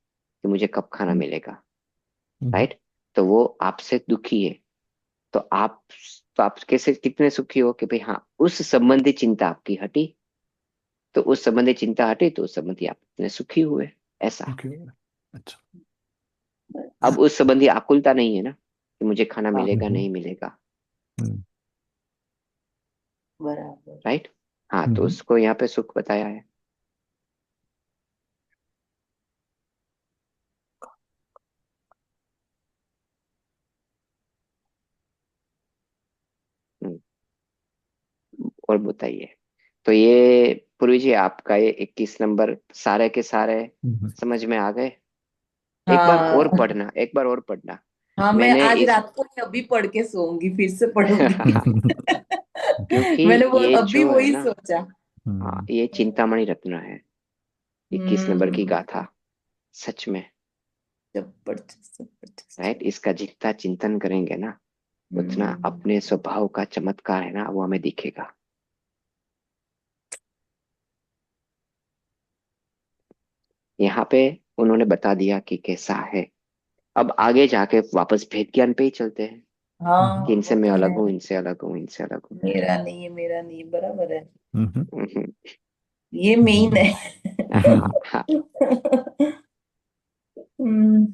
कि मुझे कब खाना हम्म, मिलेगा, हम्म, राइट। तो वो आपसे दुखी है। तो आप कैसे कितने सुखी हो कि भाई हाँ उस संबंधी चिंता आपकी हटी। तो उस संबंधी चिंता हटी तो उस संबंधी आप इतने सुखी हुए, ऐसा। ओके। अच्छा। अब उस संबंधी आकुलता नहीं है ना कि मुझे खाना हाँ, मिलेगा हम्म, नहीं मिलेगा, हम्म, बराबर। राइट। हाँ तो हम्म, उसको यहाँ पे सुख बताया है। हम्म, और बताइए। तो ये पूर्वी जी आपका ये 21 नंबर सारे के सारे हम्म। समझ में आ गए। एक बार और हाँ पढ़ना, एक बार और पढ़ना। हाँ, मैं मैंने आज इस रात को ही अभी पढ़ के सोऊंगी, फिर से पढ़ूंगी। क्योंकि मैंने वो ये अभी जो है वही ना, सोचा। हाँ ये चिंतामणि रत्न है, 21 नंबर की हम्म। गाथा, सच में। जबरदस्त जबरदस्त। राइट, इसका जितना चिंतन करेंगे ना उतना हम्म। अपने स्वभाव का चमत्कार है ना वो हमें दिखेगा। यहाँ पे उन्होंने बता दिया कि कैसा है। अब आगे जाके वापस भेद ज्ञान पे ही चलते हैं हाँ कि वो इनसे मैं तो अलग है। हूँ, इनसे अलग हूँ, इनसे अलग हूँ। मेरा नहीं है, मेरा नहीं है, बराबर है। हम्म, हम्म, ये मेन है। हाँ हाँ। हम्म।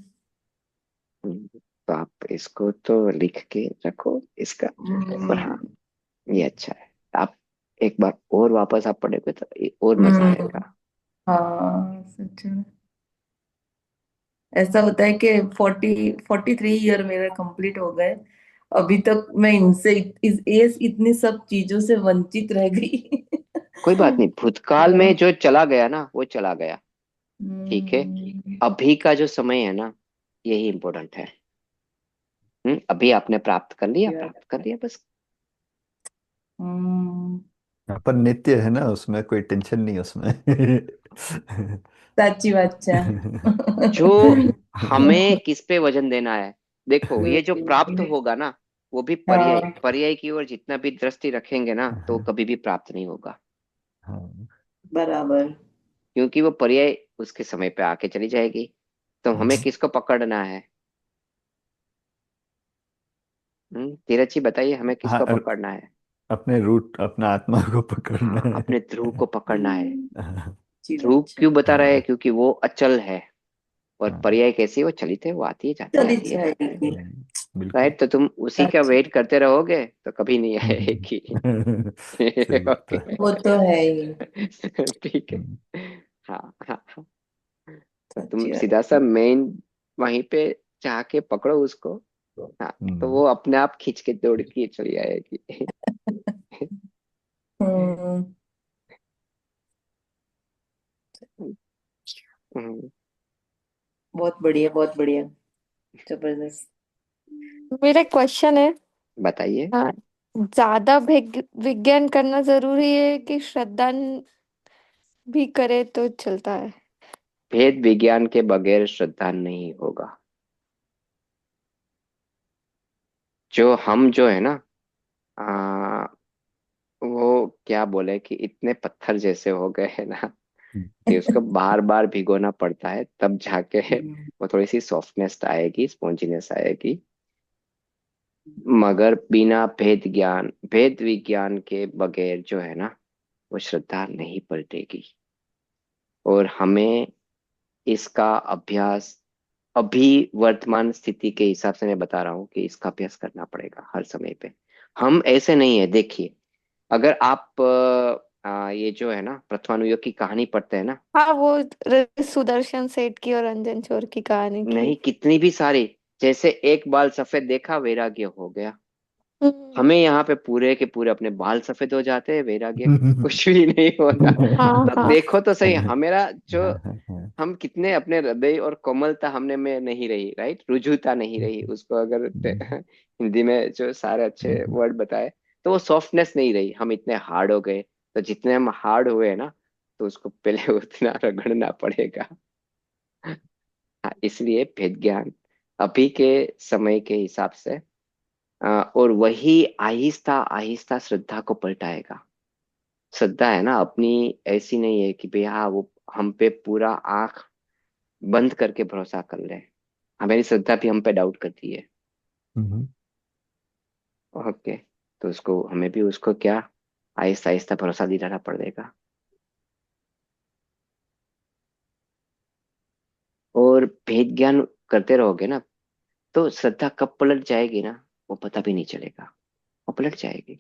तो आप इसको तो लिख के रखो इसका। और हाँ हम्म। ये अच्छा है। आप एक बार और वापस आप पढ़ोगे तो ये और मजा हम्म। आएगा। हाँ सच में। ऐसा होता है कि 43 ईयर मेरे कंप्लीट हो गए, अभी तक मैं इनसे इतनी सब चीजों से वंचित रह गई। कोई बात नहीं, भूतकाल में जो चला गया ना वो चला गया, ठीक है। हम्म। अभी का जो समय है ना यही इम्पोर्टेंट है। अभी आपने प्राप्त कर लिया बस। हम्म। पर नित्य है ना, उसमें कोई टेंशन नहीं उसमें। साची बात है। जो हमें किस पे वजन देना है, देखो ये जो प्राप्त होगा ना वो भी पर्याय हाँ पर्याय की ओर जितना भी दृष्टि रखेंगे ना तो कभी भी प्राप्त नहीं होगा। हाँ। बराबर। क्योंकि वो पर्याय उसके समय पे आके चली जाएगी। तो हमें किसको पकड़ना है? धीरज जी बताइए हमें हाँ, किसको पकड़ना है? अपने रूट, अपना आत्मा को पकड़ना हाँ है। अपने ध्रुव को पकड़ना है। हाँ, अच्छी ध्रुव बात है। क्यों बता रहे हैं? हाँ, क्योंकि वो अचल है। और हाँ, पर्याय कैसी है? वो चलित है, वो आती है जाती चली रहती है। जाएगी। बिल्कुल। राइट, तो तुम उसी का साची। वेट करते रहोगे तो कभी नहीं आएगी। सही बात ओके। है। वो तो है ही। ठीक है। हम्म, हाँ हाँ हाँ। तो तुम साची बात सीधा सा मेन वहीं पे जाके पकड़ो उसको। हाँ तो हम्म, वो अपने आप खींच के दौड़ के चली आएगी। है। हम्म। हम्म, बहुत बढ़िया, बहुत बढ़िया। जबरदस्त। मेरा क्वेश्चन है, बताइए। हाँ, ज्यादा विज्ञान करना जरूरी है कि श्रद्धा भी करे तो चलता है? भेद विज्ञान के बगैर श्रद्धा नहीं होगा। जो है ना, आ, वो क्या बोले कि इतने पत्थर जैसे हो गए हैं ना कि उसको बार बार भिगोना पड़ता है तब जाके वो थोड़ी सी सॉफ्टनेस आएगी, स्पॉन्जीनेस आएगी। मगर बिना भेद विज्ञान के बगैर जो है ना वो श्रद्धा नहीं पलटेगी। और हमें इसका अभ्यास अभी वर्तमान स्थिति के हिसाब से मैं बता रहा हूँ कि इसका अभ्यास करना पड़ेगा हर समय पे। हम ऐसे नहीं है, देखिए। अगर आप ये जो है ना प्रथमानुयोग की कहानी पढ़ते हैं ना, हाँ, वो सुदर्शन सेठ की और अंजन चोर की कहानी की। नहीं कितनी भी सारी, जैसे एक बाल सफेद देखा वैराग्य हो गया। हम्म। हमें यहाँ पे पूरे के पूरे अपने बाल सफेद हो जाते हैं, वैराग्य कुछ भी नहीं होता। हाँ तो हाँ। देखो तो सही हमेरा जो हाँ, हाँ, हाँ। हम कितने अपने हृदय और कोमलता हमने में नहीं रही, राइट, रुजुता नहीं रही उसको अगर हिंदी में जो सारे अच्छे वर्ड बताए तो वो सॉफ्टनेस नहीं रही, हम इतने हार्ड हो गए। तो जितने हम हार्ड हुए ना तो उसको पहले उतना रगड़ना पड़ेगा। हाँ, इसलिए भेद ज्ञान अभी के समय के हिसाब से और वही आहिस्ता आहिस्ता श्रद्धा को पलटाएगा। श्रद्धा है ना अपनी ऐसी नहीं है कि भाई हाँ वो हम पे पूरा आंख बंद करके भरोसा कर ले। हमारी श्रद्धा भी हम पे डाउट करती है। हम्म। ओके, तो उसको हमें भी उसको क्या आहिस्ता आहिस्ता भरोसा दिलाना पड़ेगा। और भेद ज्ञान करते रहोगे ना, तो श्रद्धा कब पलट जाएगी ना, वो पता भी नहीं चलेगा, वो पलट जाएगी।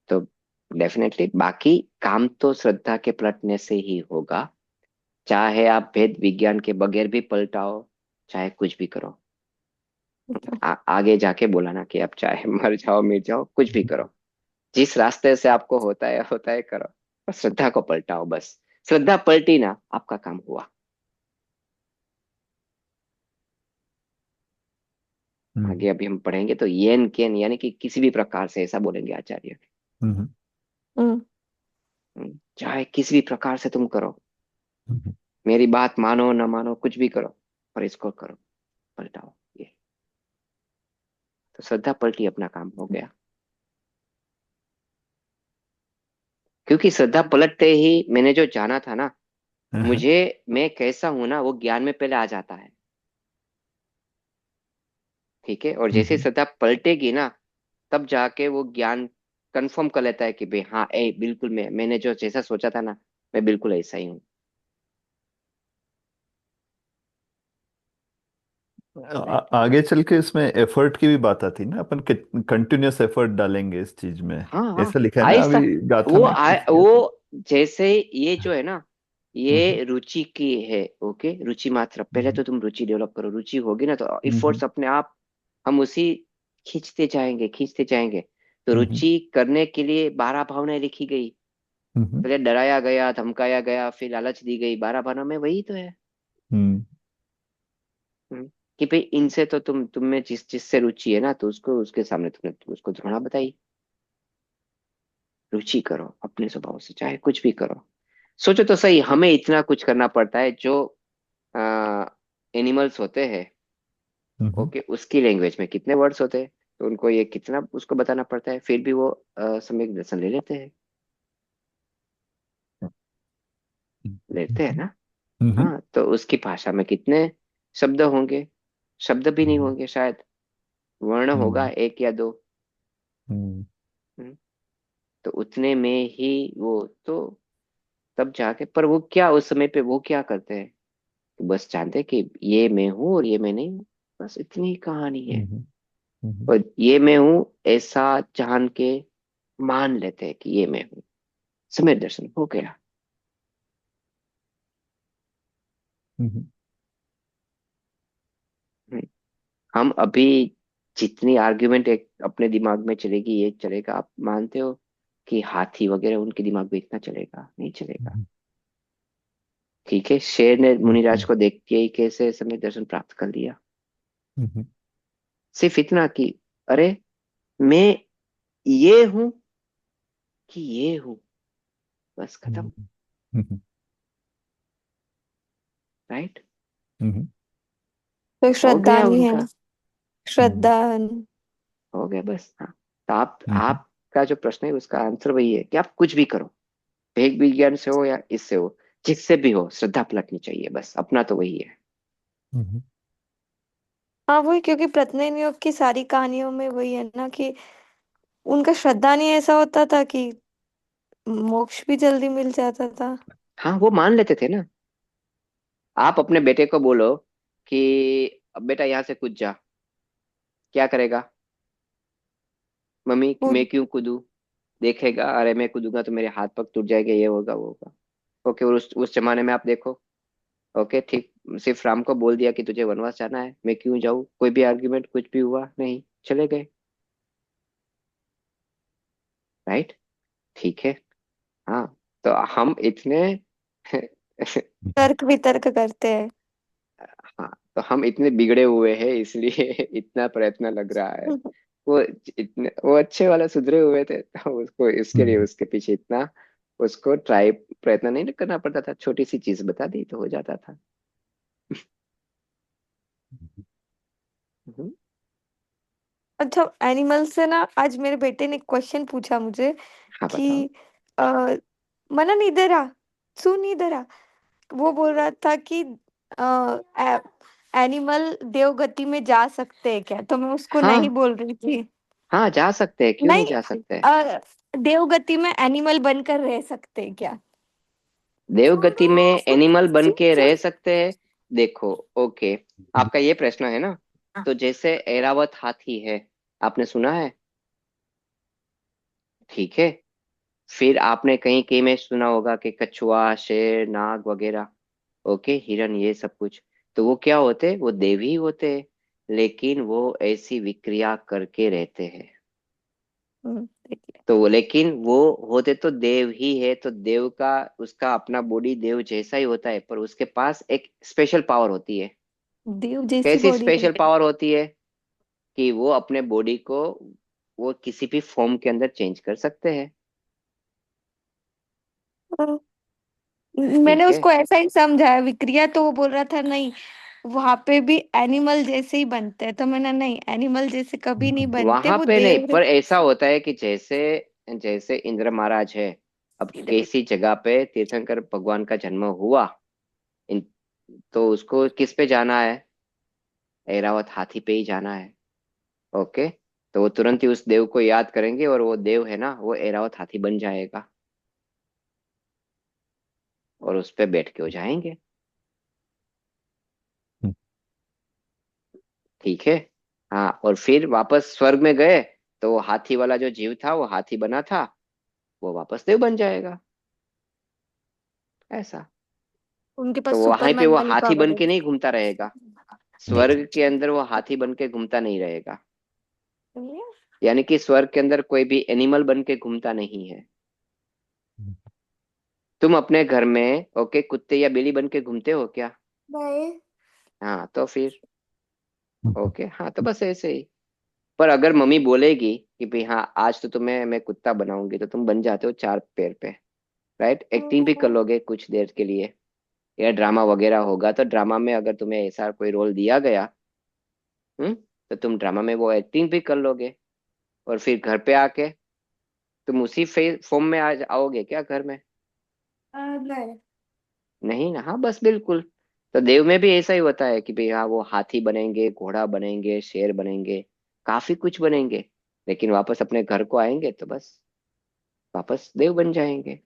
तो डेफिनेटली बाकी काम तो श्रद्धा के पलटने से ही होगा। चाहे आप भेद विज्ञान के बगैर भी पलटाओ, चाहे कुछ भी करो। अच्छा। आगे जाके बोला ना कि आप चाहे मर जाओ मिट जाओ कुछ भी करो, जिस रास्ते से आपको होता है करो, और श्रद्धा को पलटाओ बस। श्रद्धा पलटी ना, आपका काम हुआ। हम्म। आगे अभी हम पढ़ेंगे तो येन केन यानी कि किसी भी प्रकार से, ऐसा बोलेंगे आचार्य। हम्म। हम्म। चाहे किसी भी प्रकार से तुम करो, हम्म। मेरी बात मानो न मानो कुछ भी करो, पर इसको करो, पलटाओ ये। तो श्रद्धा पलटी, अपना काम हो गया। क्योंकि श्रद्धा पलटते ही मैंने जो जाना था ना, हाँ। मुझे मैं कैसा हूं ना वो ज्ञान में पहले आ जाता है। ठीक है, और जैसे हम्म। श्रद्धा पलटेगी ना, तब जाके वो ज्ञान कंफर्म कर लेता है कि भाई हाँ बिल्कुल मैंने जो जैसा सोचा था ना, मैं बिल्कुल ऐसा ही हूँ। राइट। आगे चल के इसमें एफर्ट की भी बात आती है ना, अपन कंटिन्यूअस एफर्ट डालेंगे इस चीज में। हाँ हाँ, ऐसा लिखा है ना आहिस्ता। अभी गाथा में कुछ किया था। वो जैसे ये जो है ना, हम्म। ये रुचि की है। ओके, रुचि मात्र, पहले हम्म। तो तुम रुचि डेवलप करो, रुचि होगी ना तो हम्म। इफोर्ट्स अपने आप हम उसी खींचते जाएंगे, खींचते जाएंगे। तो हम्म। रुचि करने के लिए 12 भावनाएं लिखी गई। हम्म। पहले डराया गया, धमकाया गया, फिर लालच दी गई, 12 भावना में वही तो है। हम्म। हम्म, कि भाई इनसे तो तुम में जिस जिससे रुचि है ना, तो उसको उसके सामने तुमने उसको घृणा बताई। रुचि करो अपने स्वभाव से, चाहे कुछ भी करो। सोचो तो सही, हमें इतना कुछ करना पड़ता है जो एनिमल्स होते हैं। हम्म। ओके, उसकी लैंग्वेज में कितने वर्ड्स होते हैं, तो उनको ये कितना उसको बताना पड़ता है, फिर भी वो सम्यक दर्शन ले लेते हैं। लेते हैं ना। हम्म। हाँ, तो उसकी भाषा में कितने शब्द होंगे, शब्द भी नहीं होंगे शायद, वर्ण होगा हम्म। एक या दो। हम्म। हम्म, तो उतने में ही वो तो तब जाके, पर वो क्या उस समय पे वो क्या करते हैं, तो बस जानते हैं कि ये मैं हूँ और ये मैं नहीं हूँ, बस इतनी ही कहानी है। हम्म। हम्म। और ये मैं हूँ ऐसा जान के मान लेते हैं कि ये मैं हूँ, समय दर्शन हो गया। हम्म। हम्म, हम अभी जितनी आर्ग्यूमेंट एक अपने दिमाग में चलेगी, ये चलेगा, आप मानते हो कि हाथी वगैरह उनके दिमाग में इतना चलेगा? नहीं चलेगा। हम्म। ठीक है, शेर ने मुनिराज हम्म। को देख के ही कैसे समय दर्शन प्राप्त कर लिया। हम्म। सिर्फ इतना कि अरे मैं ये हूं कि ये हूं, बस खत्म। हम्म। हम्म। राइट। हम्म। तो हो गया श्रद्धानी है। उनका, हम्म। श्रद्धा। हो गया बस। हाँ, तो हम्म। आपका जो प्रश्न है उसका आंसर वही है कि आप कुछ भी करो, भेद विज्ञान से हो या इससे हो, जिससे भी हो, श्रद्धा पलटनी चाहिए बस, अपना तो वही है। हम्म। हाँ वही, क्योंकि प्रत्नयन योग की सारी कहानियों में वही है ना कि उनका श्रद्धा नहीं ऐसा होता था कि मोक्ष भी जल्दी मिल जाता था। हाँ, वो मान लेते थे ना। आप अपने बेटे को बोलो कि अब बेटा यहाँ से कूद जा, क्या करेगा? मम्मी मैं खुद। क्यों कूदूं? देखेगा, अरे मैं कूदूंगा तो मेरे हाथ पग टूट जाएंगे, ये होगा वो होगा। ओके, और उस जमाने में आप देखो। ओके ठीक, सिर्फ राम को बोल दिया कि तुझे वनवास जाना है, मैं क्यों जाऊँ, कोई भी आर्ग्यूमेंट कुछ भी हुआ नहीं, चले गए। राइट। ठीक है। हाँ, तो हम इतने तर्क वितर्क करते हैं। हाँ, तो हम इतने बिगड़े हुए हैं इसलिए इतना प्रयत्न लग रहा है। वो वो अच्छे वाला सुधरे हुए थे, तो उसको इसके लिए हम्म। उसके पीछे इतना उसको ट्राई प्रयत्न नहीं करना पड़ता था, छोटी सी चीज बता दी तो हो जाता था। हम्म, अच्छा, एनिमल से ना आज मेरे बेटे ने क्वेश्चन पूछा मुझे हाँ बताओ। कि आ, मनन इधर आ, सुन इधर आ। वो बोल रहा था कि एनिमल देवगति में जा सकते हैं क्या, तो मैं उसको नहीं हाँ बोल रही थी। हाँ, जा सकते हैं, क्यों नहीं नहीं, जा सकते। देवगति में एनिमल बनकर रह सकते हैं क्या। देवगति में एनिमल बन के रह सकते हैं। देखो, ओके, आपका ये प्रश्न है ना। तो जैसे ऐरावत हाथी है, आपने सुना है, ठीक है। फिर आपने कहीं कहीं में सुना होगा कि कछुआ, शेर, नाग वगैरह, ओके, हिरन, ये सब कुछ। तो वो क्या होते, वो देव ही होते हैं, लेकिन वो ऐसी विक्रिया करके रहते हैं। देखिए। तो लेकिन वो होते तो देव ही है, तो देव का, उसका अपना बॉडी देव जैसा ही होता है, पर उसके पास एक स्पेशल पावर होती है। देव जैसी कैसी बॉडी स्पेशल है। पावर होती है कि वो अपने बॉडी को, वो किसी भी फॉर्म के अंदर चेंज कर सकते हैं। मैंने ठीक है। उसको ऐसा ही समझाया विक्रिया, तो वो बोल रहा था नहीं, वहां पे भी एनिमल जैसे ही बनते हैं। तो मैंने नहीं, एनिमल जैसे कभी नहीं बनते, वहां वो पे नहीं, देव पर ऐसा होता है कि जैसे, जैसे इंद्र महाराज है, अब इधर। कैसी जगह पे तीर्थंकर भगवान का जन्म हुआ, इन, तो उसको किस पे जाना है, ऐरावत हाथी पे ही जाना है। ओके। तो वो तुरंत ही उस देव को याद करेंगे, और वो देव है ना, वो ऐरावत हाथी बन जाएगा, और उस पे बैठ के हो जाएंगे। ठीक है। हाँ, और फिर वापस स्वर्ग में गए, तो वो हाथी वाला जो जीव था, वो हाथी बना था, वो वापस देव बन जाएगा, ऐसा। उनके तो पास वहां पे सुपरमैन वो वाली हाथी पावर बन है। के नहीं घूमता रहेगा, नहीं। स्वर्ग के अंदर वो हाथी बन के घूमता नहीं रहेगा। यानी कि स्वर्ग के अंदर कोई भी एनिमल बन के घूमता नहीं है। तुम अपने घर में, ओके, कुत्ते या बिल्ली बन के घूमते हो क्या। नहीं। हाँ, तो फिर, ओके, हाँ, तो बस ऐसे ही। पर अगर मम्मी बोलेगी कि भाई हाँ, आज तो तुम्हें मैं कुत्ता बनाऊंगी, तो तुम बन जाते हो चार पैर पे, राइट, एक्टिंग भी कर लोगे कुछ देर के लिए। या ड्रामा वगैरह होगा, तो ड्रामा में अगर तुम्हें ऐसा कोई रोल दिया गया, हम्म, तो तुम ड्रामा में वो एक्टिंग भी कर लोगे। और फिर घर पे आके तुम उसी फॉर्म में आ आओगे क्या घर में। नहीं। नहीं ना, हाँ, बस बिल्कुल। तो देव में भी ऐसा ही होता है कि भाई हाँ, वो हाथी बनेंगे, घोड़ा बनेंगे, शेर बनेंगे, काफी कुछ बनेंगे, लेकिन वापस अपने घर को आएंगे तो बस वापस देव बन जाएंगे।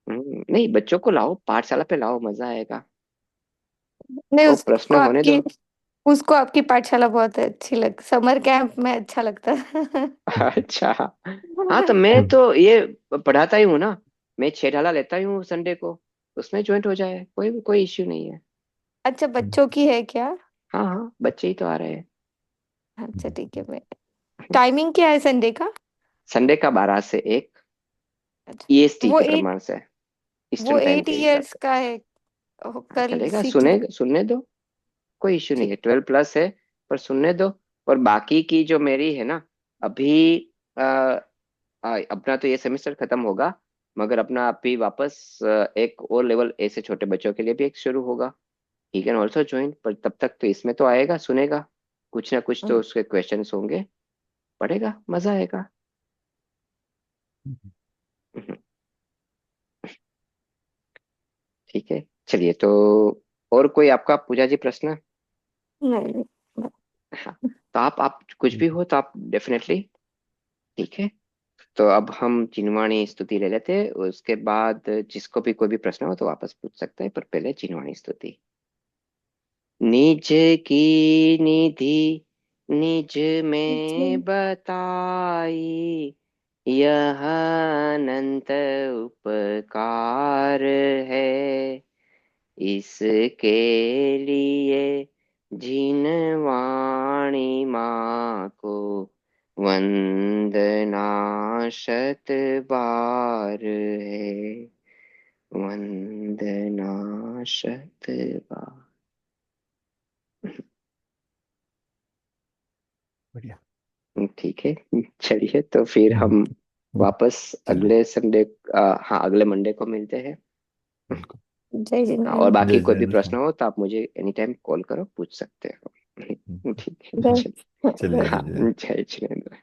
नहीं, बच्चों को लाओ, पाठशाला पे लाओ, मजा आएगा। नहीं, वो उसको प्रश्न होने दो। आपकी उसको आपकी पाठशाला बहुत अच्छी लग, समर कैंप में अच्छा लगता है। अच्छा। हाँ, तो मैं तो ये पढ़ाता ही हूँ ना, मैं 6 ढाला लेता ही हूँ संडे को, उसमें ज्वाइंट हो जाए, कोई कोई इश्यू नहीं है। अच्छा, बच्चों की है क्या। हाँ हाँ, बच्चे ही तो आ रहे हैं। अच्छा ठीक है। मैं टाइमिंग क्या है संडे का। संडे का 12 से 1, अच्छा, ईएसटी के प्रमाण से, वो ईस्टर्न टाइम एट के हिसाब इयर्स से। का है। हाँ, कल चलेगा, सीख ले। सुनने दो, कोई इश्यू नहीं ठीक। है, 12+ है, पर सुनने दो। और बाकी की जो मेरी है ना, अभी अपना तो ये सेमेस्टर खत्म होगा, मगर अपना अभी वापस एक और लेवल ऐसे छोटे बच्चों के लिए भी एक शुरू होगा। ही कैन ऑल्सो ज्वाइन, पर तब तक तो इसमें तो आएगा, सुनेगा, कुछ ना कुछ तो उसके क्वेश्चंस होंगे, पढ़ेगा, मजा आएगा। ठीक है, चलिए तो, और कोई आपका पूजा जी प्रश्न। नहीं। हाँ, तो आप कुछ भी हो तो आप डेफिनेटली, ठीक है। तो अब हम चिन्वाणी स्तुति ले लेते हैं, उसके बाद जिसको भी कोई भी प्रश्न हो तो वापस पूछ सकते हैं, पर पहले चिन्वाणी स्तुति। निज की निधि निज में बताई, यह अनंत उपकार है, इसके लिए जिन वाणी माँ को वंदना शत बार है, वंदना शत बार। बढ़िया। ठीक है, चलिए तो फिर हम वापस चलिए, अगले संडे, हाँ अगले मंडे को मिलते हैं। बिल्कुल। जय हाँ, और जिनेन्द्र। बाकी जय कोई भी जिनेन्द्र प्रश्न सर। हो तो आप मुझे एनी टाइम कॉल करो, पूछ सकते हो। ठीक है, जय चलिए। चलिए, जय जय हाँ, जय। जय श्री राम।